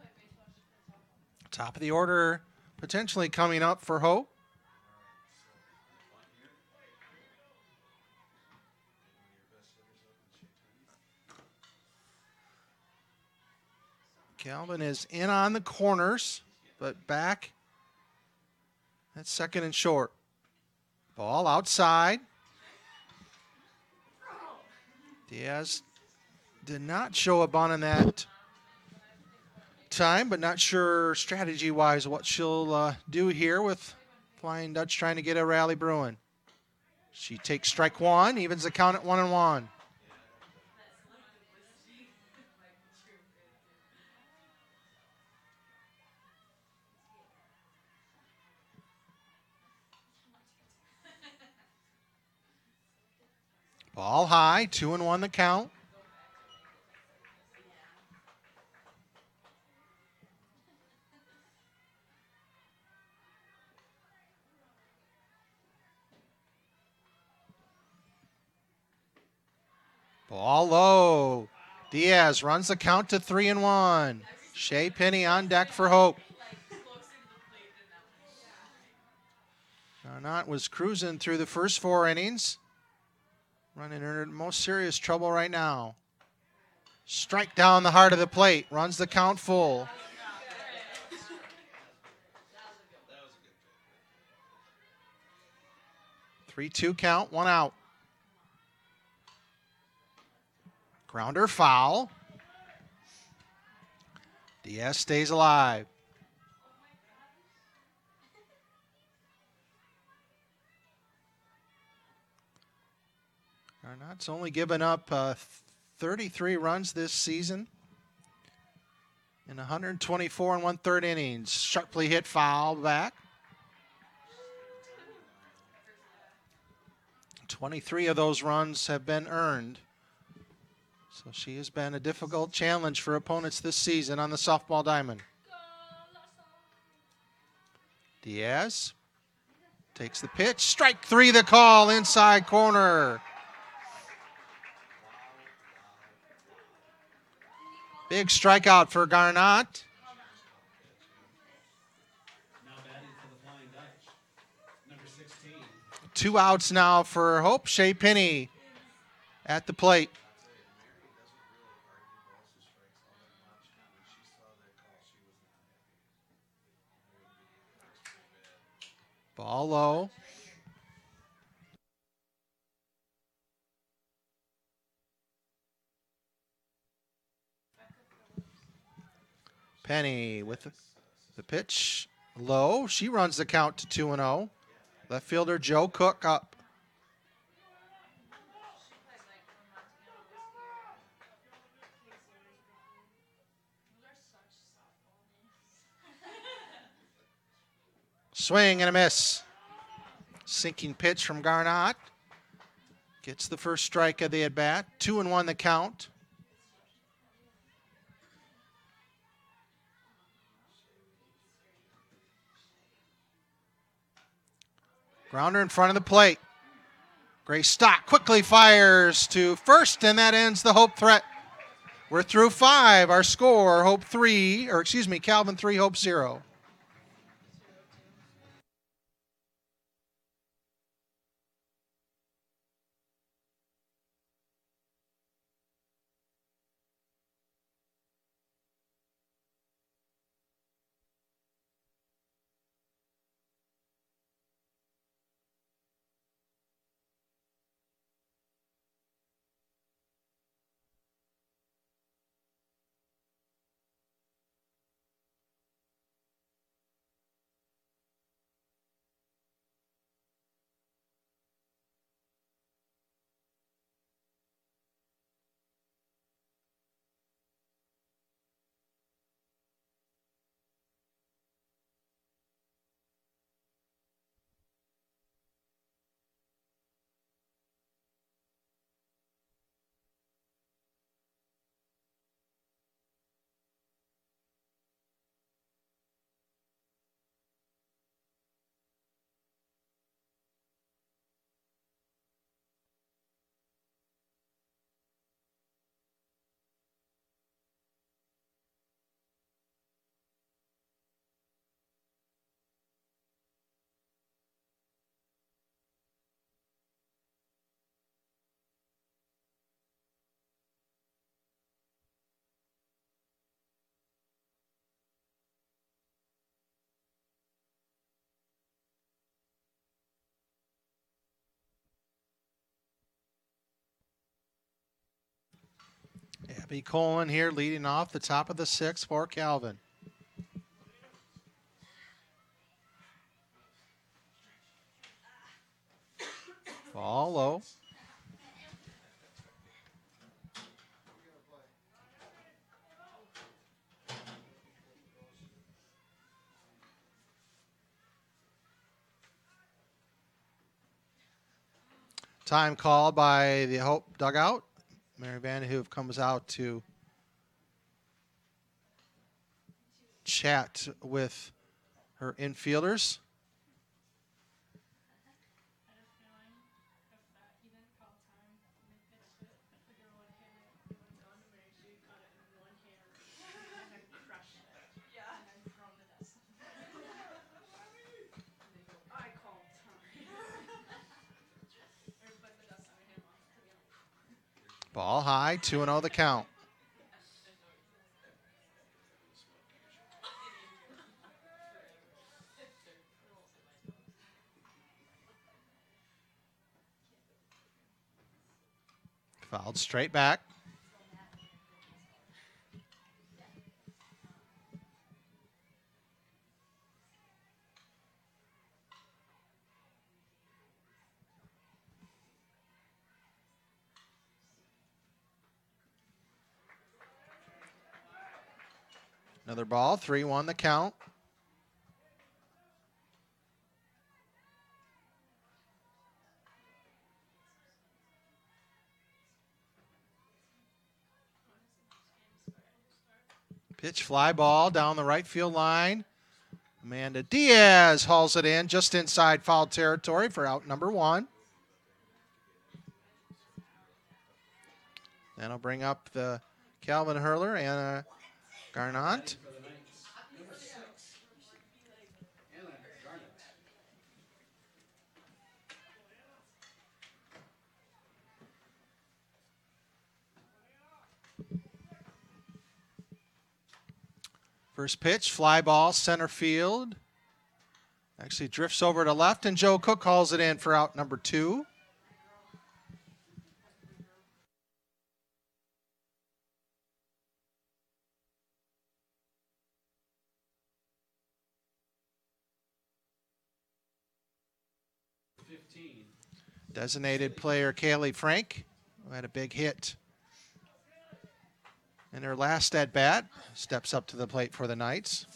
Top of the order potentially coming up for Hope. Calvin is in on the corners, but back at second and short. Ball outside. Diaz did not show a bunt in that time, but not sure strategy-wise what she'll do here with Flying Dutch trying to get a rally brewing. She takes strike one, evens the count at 1-1. Ball high, 2-1 the count. Ball low. Diaz runs the count to 3-1. Shea Penny on deck for Hope. Arnott was cruising through the first 4 innings. Running in most serious trouble right now. Strike down the heart of the plate. Runs the count full. Three, 2 count, 1 out. Grounder foul. Diaz stays alive. Arnott's only given up 33 runs this season in 124 and 1/3 innings. Sharply hit foul back. 23 of those runs have been earned. So she has been a difficult challenge for opponents this season on the softball diamond. Diaz takes the pitch. Strike 3 the call, inside corner. Big strikeout for Garnett. Now batting for the Flying Dutch, number 16. 2 outs now for Hope. Shea Penny at the plate. Ball low. Penny with the pitch low. She runs the count to 2-0. Left fielder Joe Cook up. Swing and a miss. Sinking pitch from Garnett. Gets the first strike of the at-bat. 2-1 the count. Grounder in front of the plate. Gray Stock quickly fires to first, and that ends the Hope threat. We're through 5. Our score, Calvin 3, Hope 0. Abby Colin here leading off the top of the 6th for Calvin. Ball low. Time called by the Hope dugout. Mary Vanderhoof comes out to chat with her infielders. Ball high, 2-0 the count. Fouled straight back. Another ball, 3-1 the count. Pitch fly ball down the right field line. Amanda Diaz hauls it in just inside foul territory for out number 1. That'll bring up the Calvin Hurler, Anna Garnant. Batting for the Knights, number 6, Anna Garnett. First pitch, fly ball, center field. Actually drifts over to left, and Joe Cook calls it in for out number 2. Designated player Kaylee Frank, who had a big hit in her last at bat, steps up to the plate for the Knights.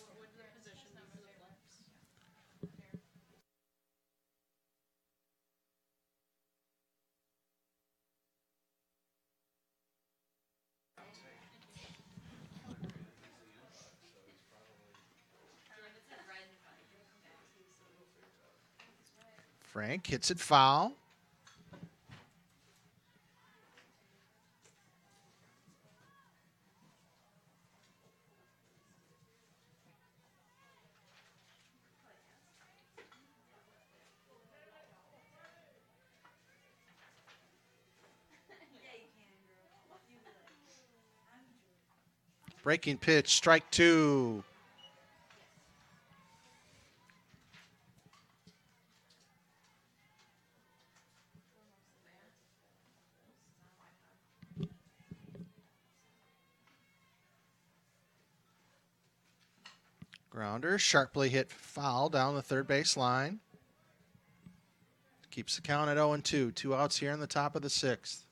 Frank hits it foul. Breaking pitch, strike 2. Grounder, sharply hit foul down the third base line. Keeps the count at 0-2. 2 outs here in the top of the 6th.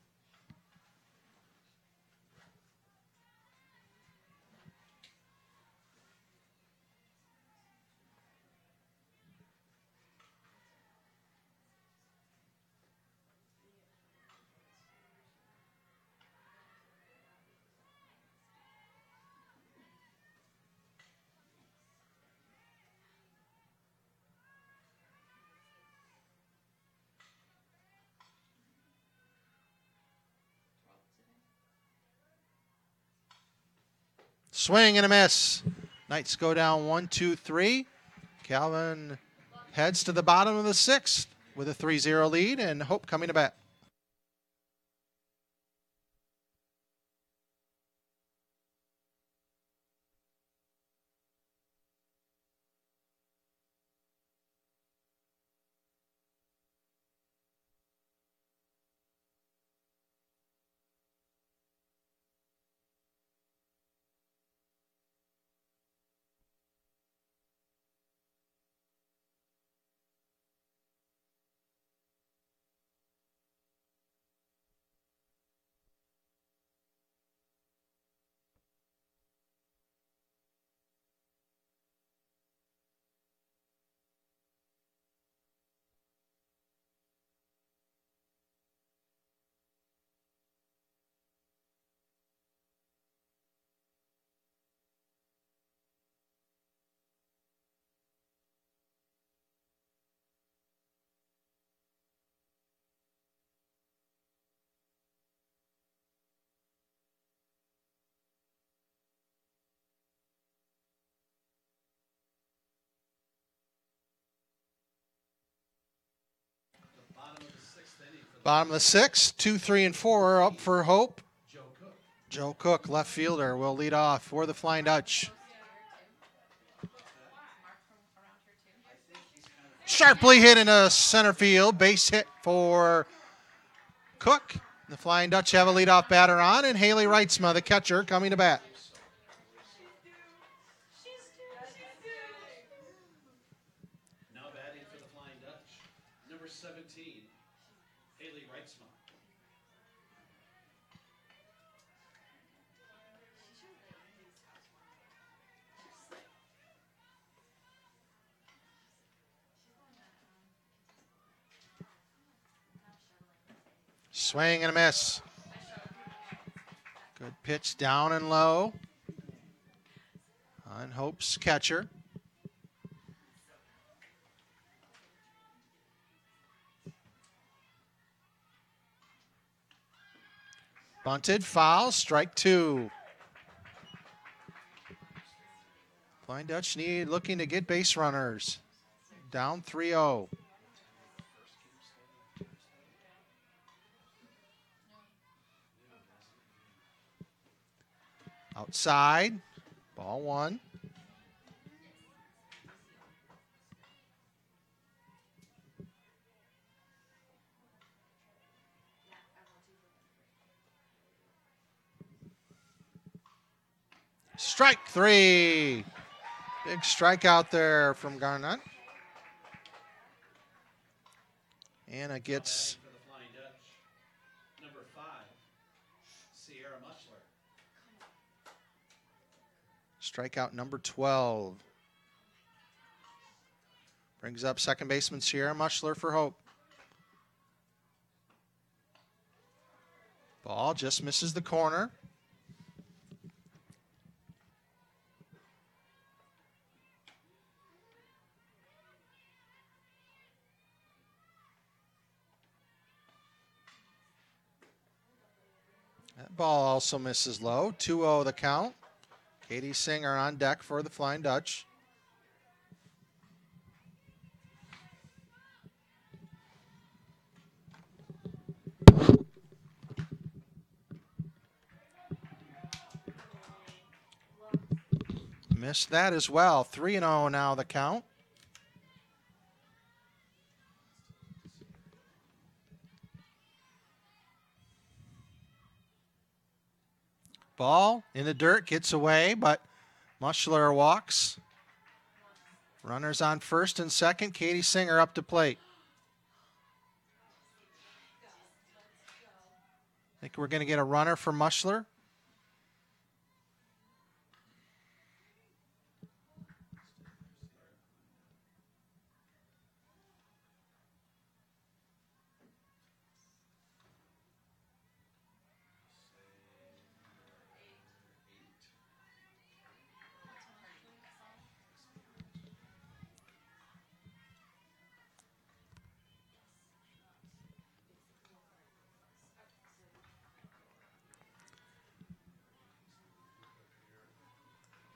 Swing and a miss. Knights go down 1-2-3. Calvin heads to the bottom of the 6th with a 3-0 lead, and Hope coming to bat. Bottom of the 6th, 2, 3, and 4 up for Hope. Joe Cook, left fielder, will lead off for the Flying Dutch. Sharply hit into center field, base hit for Cook. The Flying Dutch have a leadoff batter on, and Haley Reitzma, the catcher, coming to bat. Now batting for the Flying Dutch, number 17, Haley Reitzma. Swing and a miss. Good pitch down and low on Hope's catcher. Bunted, foul, strike 2. Flying Dutch looking to get base runners. Down 3-0. Outside. Ball 1. Strike 3. Big strikeout there from Garnett. Anna gets For the Flying Dutch, number 5, Sierra Muchler. strikeout number 12. Brings up second baseman Sierra Muchler for Hope. Ball just misses the corner. That ball also misses low. 2-0 the count. Katie Singer on deck for the Flying Dutch. Missed that as well. 3-0 now the count. Ball in the dirt, gets away, but Muchler walks. Runners on first and second. Katie Singer up to plate. Think we're going to get a runner for Muchler.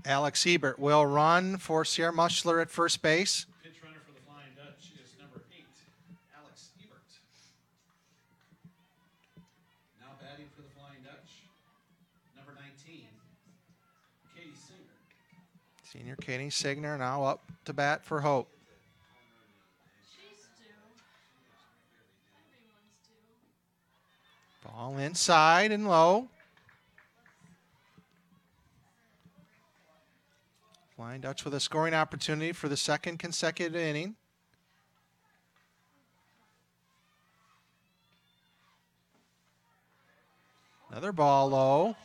Alex Ebert will run for Sierra Muchler at first base. Pitch runner for the Flying Dutch is number 8, Alex Ebert. Now batting for the Flying Dutch, number 19, Katie Singer. Senior Katie Singer now up to bat for Hope. She's due. Everyone's due. Ball inside and low. Flying Dutch with a scoring opportunity for the second consecutive inning. Another ball low.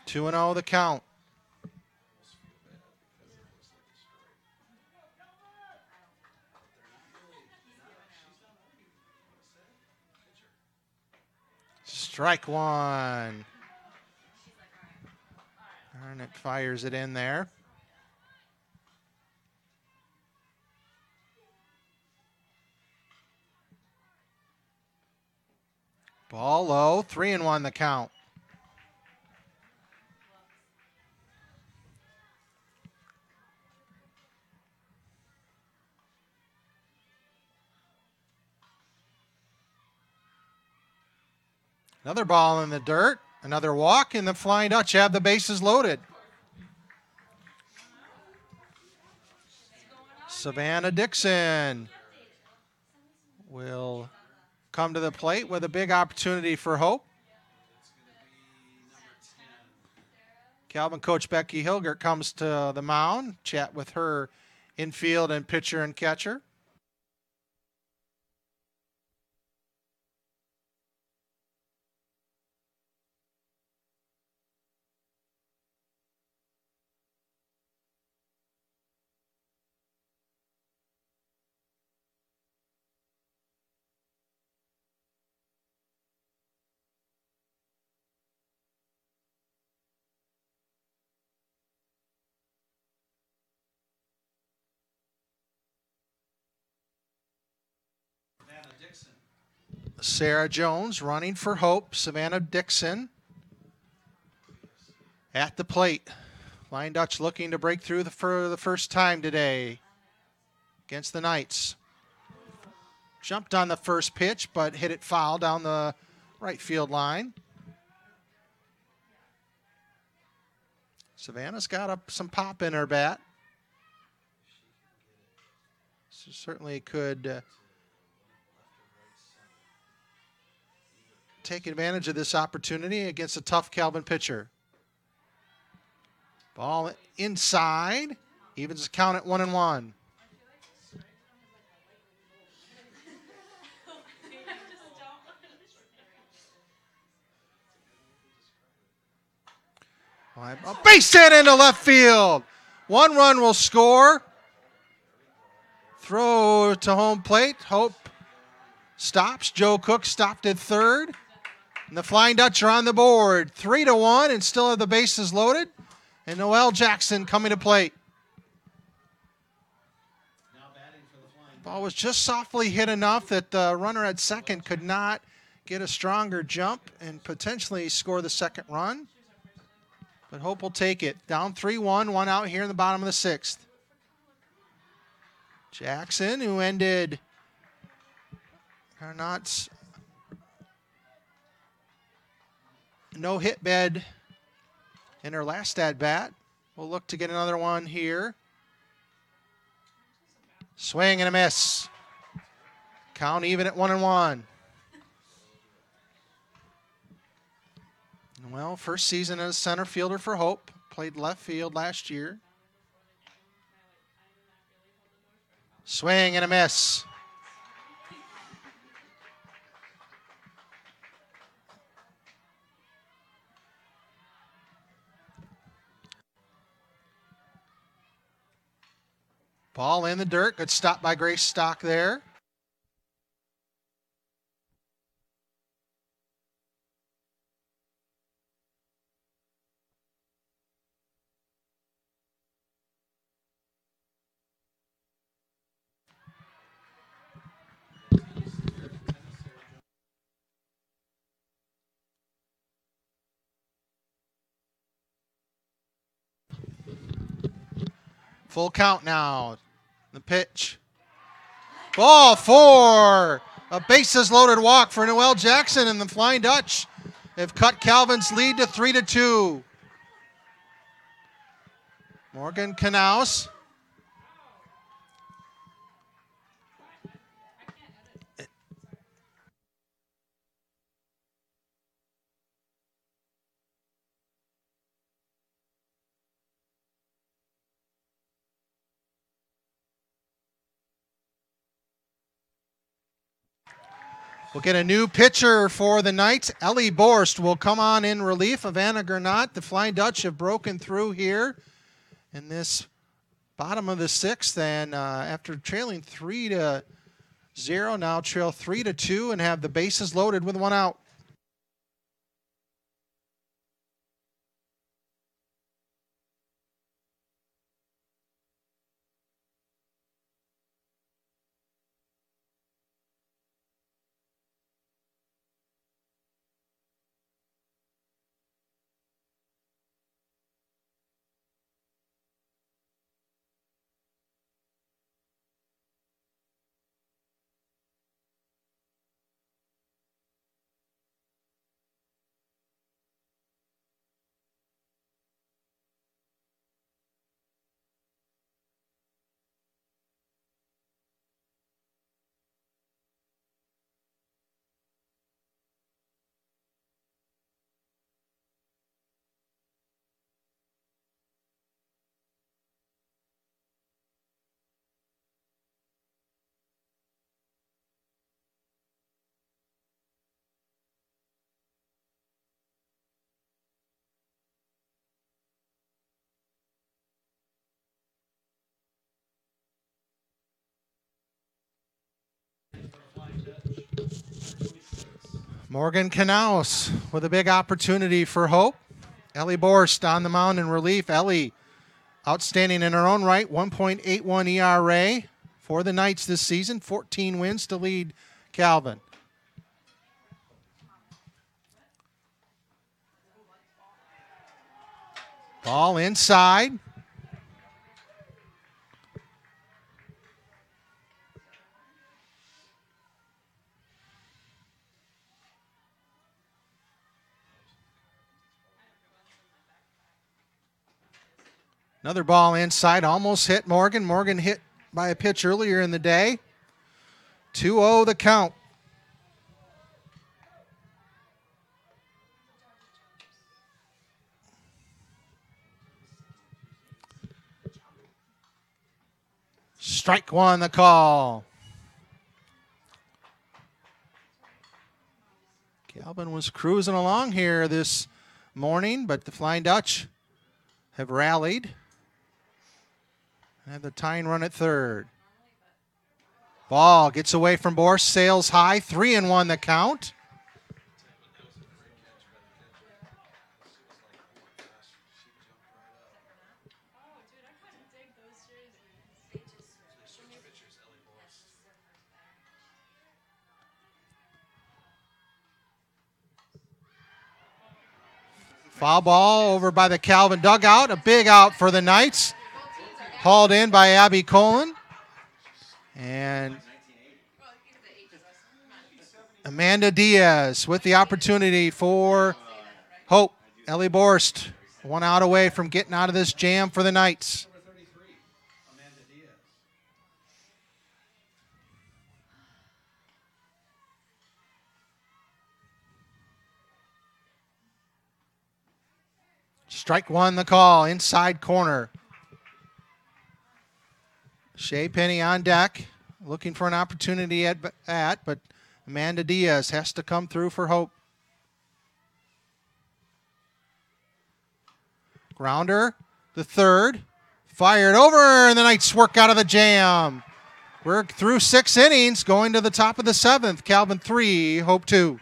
2-0 the count. Strike 1. Garnett fires it in there. Ball low, 3-1 the count. Another ball in the dirt, another walk, and the Flying Dutch have the bases loaded. Savannah Dixon will come to the plate with a big opportunity for Hope. Calvin coach Becky Hilgert comes to the mound, chat with her infield and pitcher and catcher. Dixon. Sarah Jones running for Hope. Savannah Dixon at the plate. Flying Dutch looking to break through for the first time today against the Knights. Jumped on the first pitch, but hit it foul down the right field line. Savannah's got some pop in her bat. So certainly could take advantage of this opportunity against a tough Calvin pitcher. Ball inside, evens the count at 1-1. A base hit into left field. 1 run will score. Throw to home plate. Hope stops. Joe Cook stopped at third. And the Flying Dutch are on the board. 3-1 and still have the bases loaded. And Noel Jackson coming to plate. Ball was just softly hit enough that the runner at second could not get a stronger jump and potentially score the second run. But Hope will take it. Down 3-1, 1 out here in the bottom of the sixth. Jackson, who ended Carnot's no-hit bed in her last at-bat, will look to get another one here. Swing and a miss. Count even at 1-1. Well, first season as center fielder for Hope. Played left field last year. Swing and a miss. Ball in the dirt. Good stop by Grace Stock there. Full count now. The pitch. Ball 4. A bases loaded walk for Noel Jackson, and the Flying Dutch have cut Calvin's lead to 3-2. Morgan Knaus. We'll get a new pitcher for the Knights. Ellie Borst will come on in relief of Anna Gernot. The Flying Dutch have broken through here in this bottom of the sixth, and after trailing 3-0, now trail 3-2 and have the bases loaded with 1 out. Morgan Knaus with a big opportunity for Hope. Ellie Borst on the mound in relief. Ellie, outstanding in her own right, 1.81 ERA for the Knights this season, 14 wins to lead Calvin. Ball inside. Another ball inside, almost hit Morgan. Morgan hit by a pitch earlier in the day. 2-0 the count. Strike one the call. Calvin was cruising along here this morning, but the Flying Dutch have rallied. And the tying run at third. Ball gets away from Borst, sails high, 3-1 the count. Foul ball over by the Calvin dugout. A big out for the Knights. Hauled in by Abby Colon. And Amanda Diaz with the opportunity for Hope. Ellie Borst, 1 out away from getting out of this jam for the Knights. Number 33, Amanda Diaz. Strike one the call, inside corner. Shea Penny on deck, looking for an opportunity at bat, but Amanda Diaz has to come through for Hope. Grounder, the third, fired over, and the Knights work out of the jam. We're through 6 innings, going to the top of the 7th. Calvin 3, Hope 2.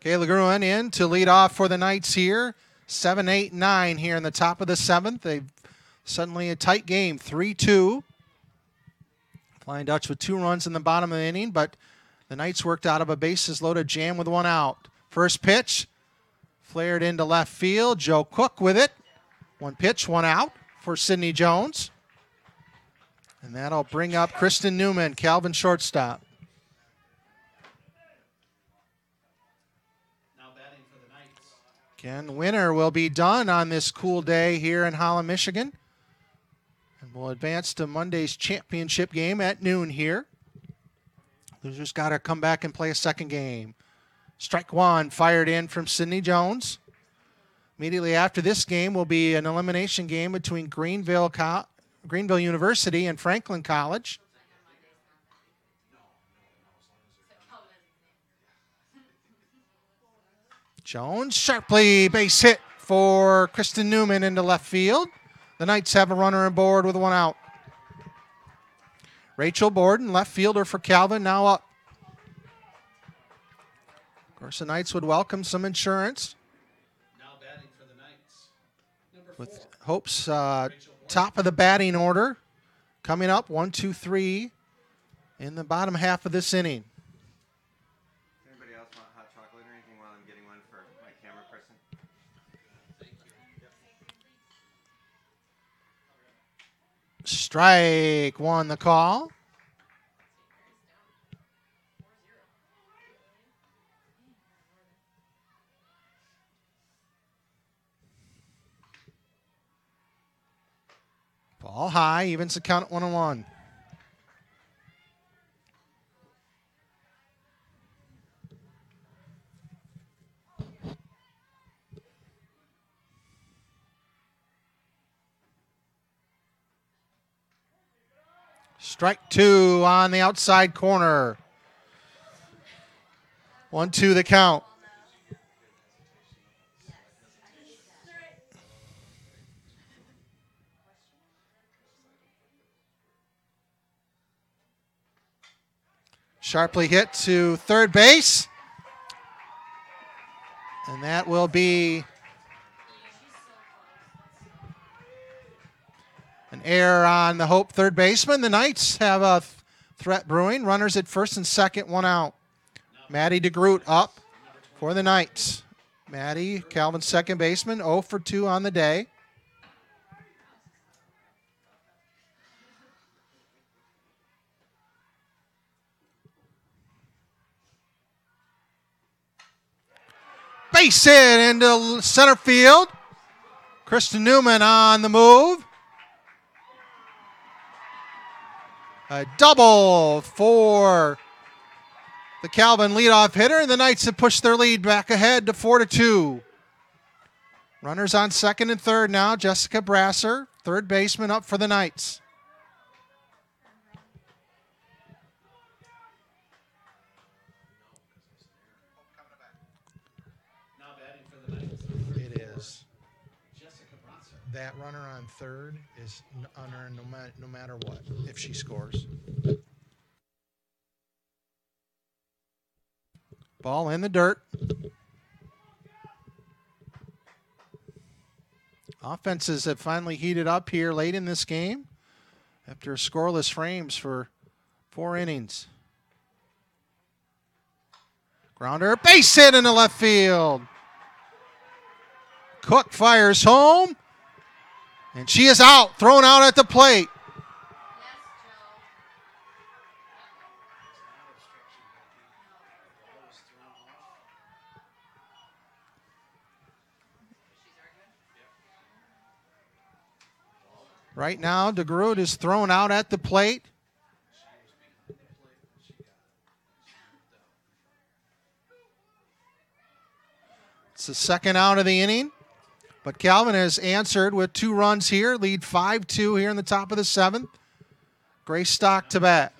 Kayla Gruen in to lead off for the Knights here. 7, 8, 9 here in the top of the 7th. They've suddenly a tight game, 3-2. Flying Dutch with 2 runs in the bottom of the inning, but the Knights worked out of a bases-loaded jam with 1 out. First pitch, flared into left field. Joe Cook with it. 1 pitch, 1 out for Sydney Jones. And that'll bring up Kristen Newman, Calvin shortstop. Ken Winner will be done on this cool day here in Holland, Michigan. And we'll advance to Monday's championship game at noon here. Losers got to come back and play a second game. Strike one fired in from Sydney Jones. Immediately after this game will be an elimination game between Greenville University and Franklin College. Jones, sharply base hit for Kristen Newman into left field. The Knights have a runner on board with 1 out. Rachel Borden, left fielder for Calvin, now up. Of course, the Knights would welcome some insurance. Now batting for the Knights. Number 4. With Hope's top of the batting order coming up, 1, 2, 3 in the bottom half of this inning. Anybody else want hot chocolate or anything while I'm getting one for my camera person? Thank you. Strike one the call. Ball high, evens the count at 1-1. Strike two on the outside corner. 1-2 the count. Sharply hit to third base. And that will be an error on the Hope third baseman. The Knights have a threat brewing. Runners at first and second, 1 out. Maddie DeGroot up for the Knights. Maddie, Calvin's second baseman, 0 for 2 on the day. Base hit into center field. Kristen Newman on the move. A double for the Calvin leadoff hitter, and the Knights have pushed their lead back ahead to 4-2. Runners on second and third now. Jessica Brasser, third baseman, up for the Knights. Now batting for the Knights. It is. Jessica Bronzer. That runner on third is unearned no matter what, if she scores. Ball in the dirt. Offenses have finally heated up here late in this game after scoreless frames for 4 innings. Grounder, base hit into left field. Cook fires home, and she is out, thrown out at the plate. Right now, DeGroot is thrown out at the plate. It's the second out of the inning. But Calvin has answered with 2 runs here. Lead 5-2 here in the top of the 7th. Grace Stock to bat.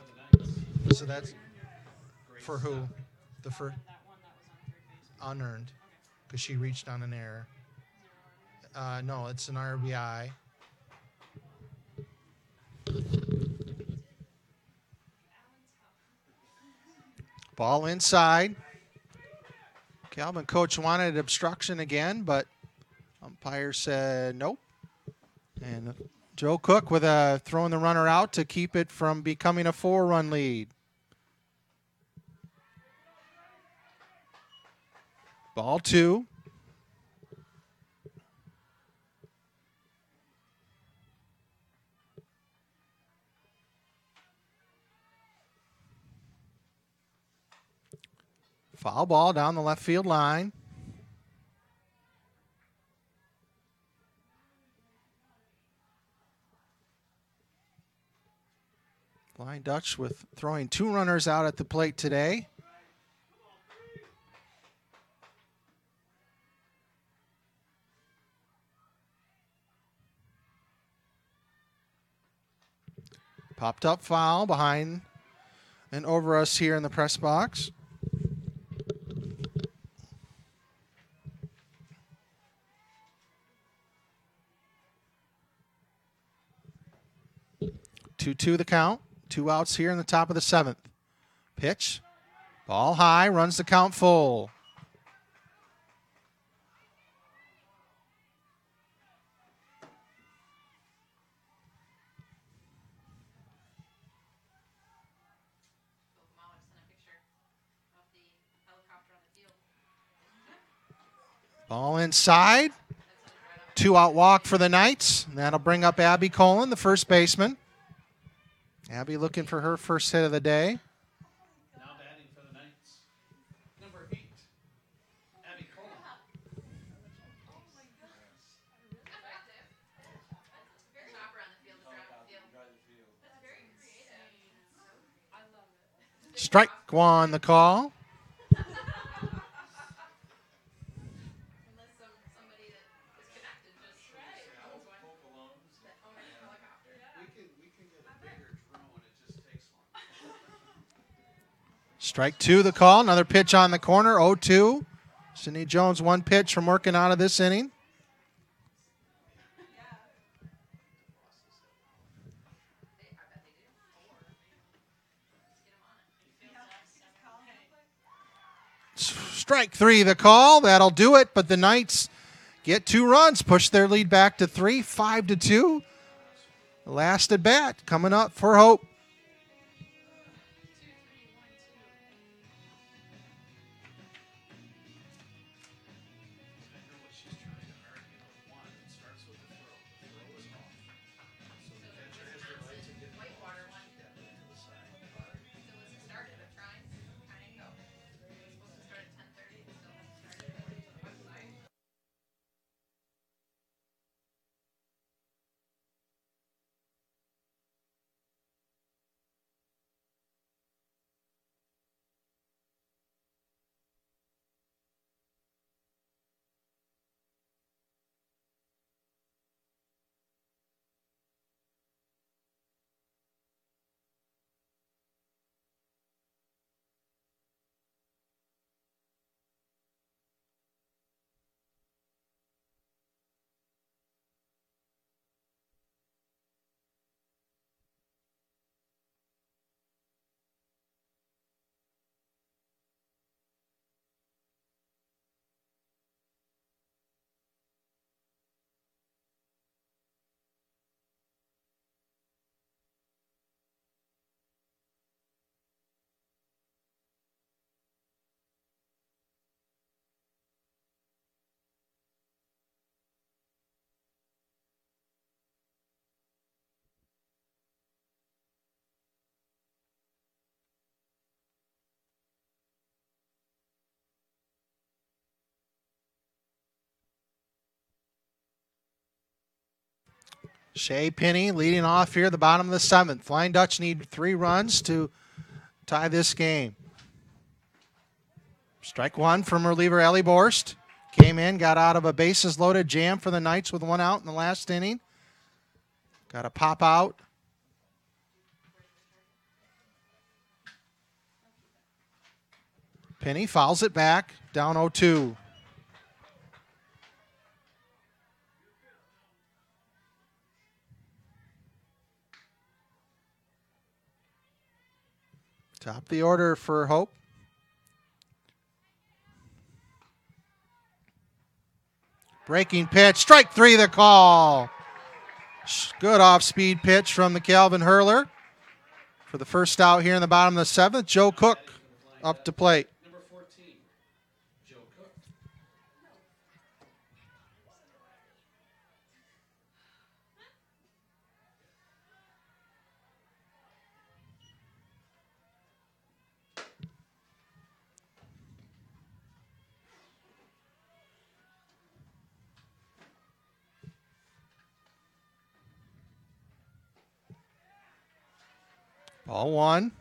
So that's for who? The first unearned, because she reached on an error. No, it's an RBI. Ball inside. Calvin coach wanted obstruction again, but umpire said nope. And Joe Cook with throwing the runner out to keep it from becoming a 4-run lead. Ball 2. Foul ball down the left field line. Flying Dutch with throwing 2 runners out at the plate today. Popped up foul behind and over us here in the press box. Two the count. 2 outs here in the top of the 7th. Pitch. Ball high. Runs the count full. Ball inside. 2-out walk for the Knights. And that'll bring up Abby Colin, the first baseman. Abby looking for her first hit of the day. Now batting for the Knights. Number 8, Abby Coleman. Strike one, the call. Unless somebody that is connected just owns one. That owns a helicopter. We can get a bigger drone, it just takes long. Strike two, the call. Another pitch on the corner, 0-2. Sydney Jones, one pitch from working out of this inning. Strike three, the call. That'll do it, but the Knights get 2 runs, push their lead back to 3, 5-2. Last at bat coming up for Hope. 2, 3, 1, 2. I hear what she's trying to argue. One, it starts with the throw. The throw is off. So the catcher has the right to get Whitewater one. Yeah, to the side. So was it started at trying? Kind of go. It was supposed to start at 10:30. It still hasn't started according to the website. Shea Penny leading off here at the bottom of the 7th. Flying Dutch need 3 runs to tie this game. Strike one from reliever Ellie Borst. Came in, got out of a bases-loaded jam for the Knights with 1 out in the last inning. Got a pop out. Penny fouls it back, down 0-2. Top of the order for Hope. Breaking pitch, strike 3, the call. Good off-speed pitch from the Calvin Hurler. For the first out here in the bottom of the 7th, Joe Cook up to plate. Number 14, Joe Cook. Ball 1.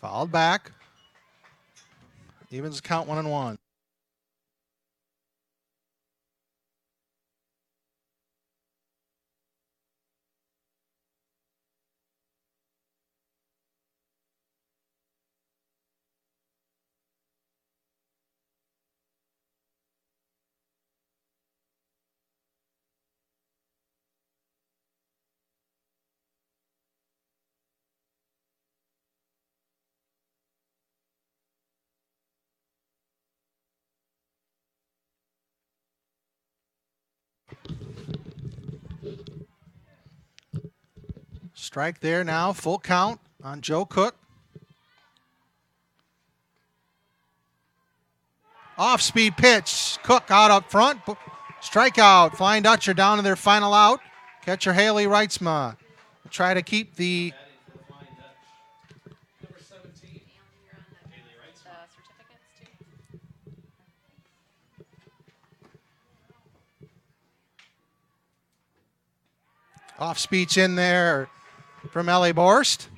Fouled back. Evens count 1-1. Strike there now, full count on Joe Cook. Off-speed pitch, Cook out up front. Strikeout, Flying Dutcher down to their final out. Catcher Haley Reitzma will try to keep the Batting for the Flying Dutch. Number 17, Haley Reitzma. The certificates too. Off speech in there from Ellie Borst.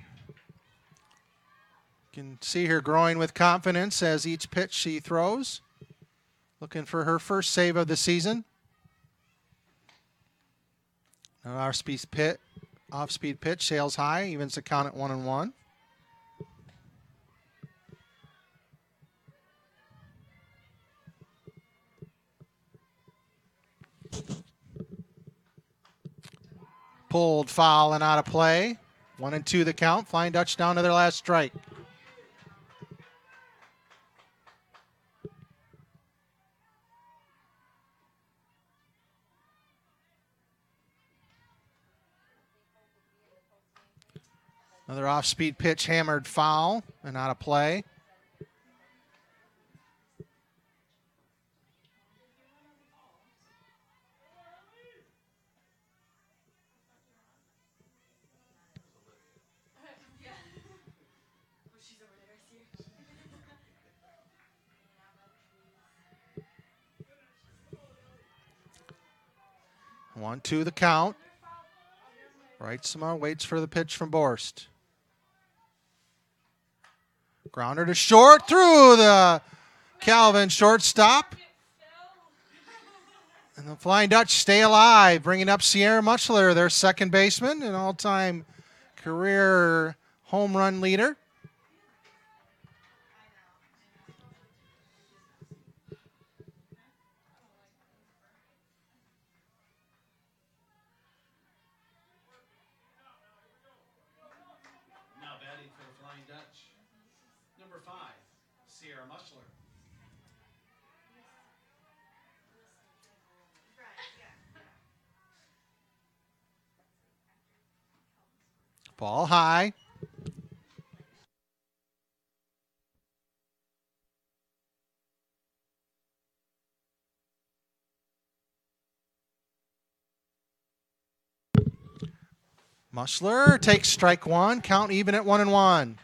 You can see her growing with confidence as each pitch she throws. Looking for her first save of the season. Now off-speed pitch sails high, evens the count at 1-1. Pulled, foul, and out of play. 1-2 the count. Flying Dutch down to their last strike. Another off-speed pitch, hammered foul, and out of play. One, two, the count. Wrightsma waits for the pitch from Borst. Grounder to short through the Calvin shortstop. And the Flying Dutch stay alive, bringing up Sierra Muchler, their second baseman, an all-time career home run leader. Now batting for the Flying Dutch, number 5, Sierra Muchler. Ball high. Muchler takes strike one, count even at 1-1.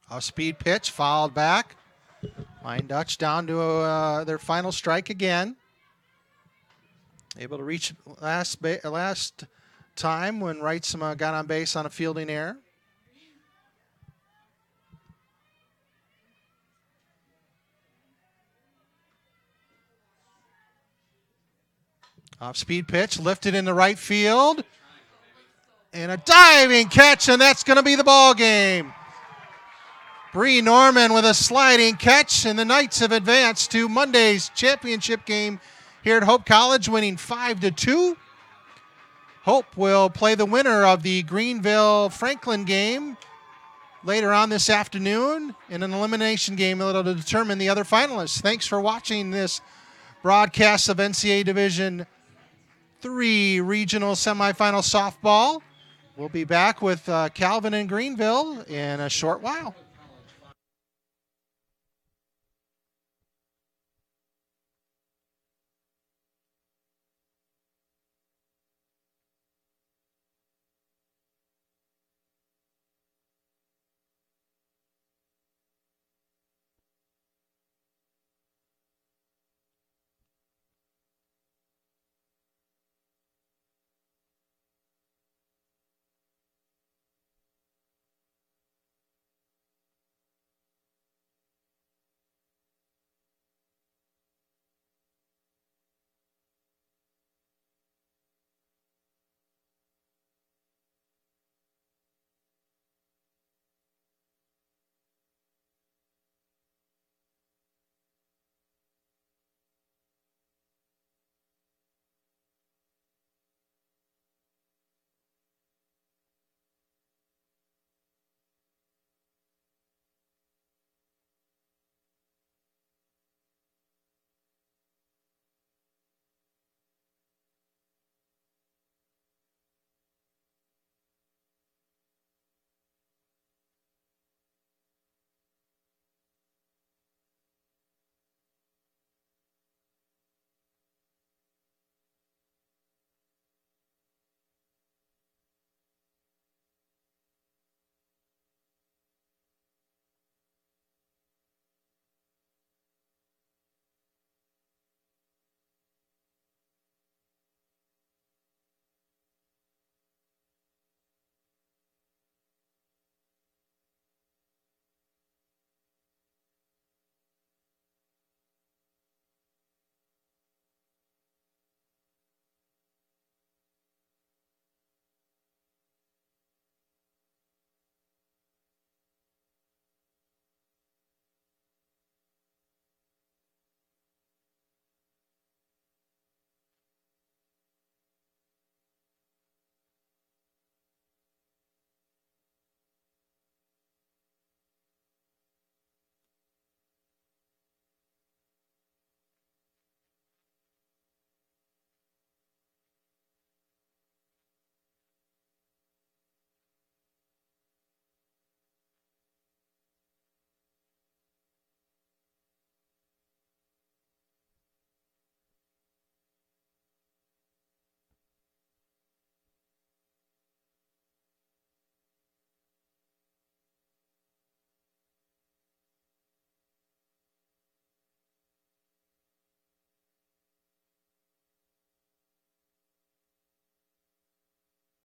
Off-speed pitch, fouled back. Flying Dutch down to their final strike again. Able to reach last time when Wrightsma got on base on a fielding error. Off-speed pitch, lifted in the right field. And a diving catch, and that's going to be the ball game. Bree Norman with a sliding catch, and the Knights have advanced to Monday's championship game here at Hope College, winning 5-2. Hope will play the winner of the Greenville-Franklin game later on this afternoon in an elimination game that'll determine the other finalists. Thanks for watching this broadcast of NCAA Division III Regional Semifinal Softball. We'll be back with Calvin and Greenville in a short while.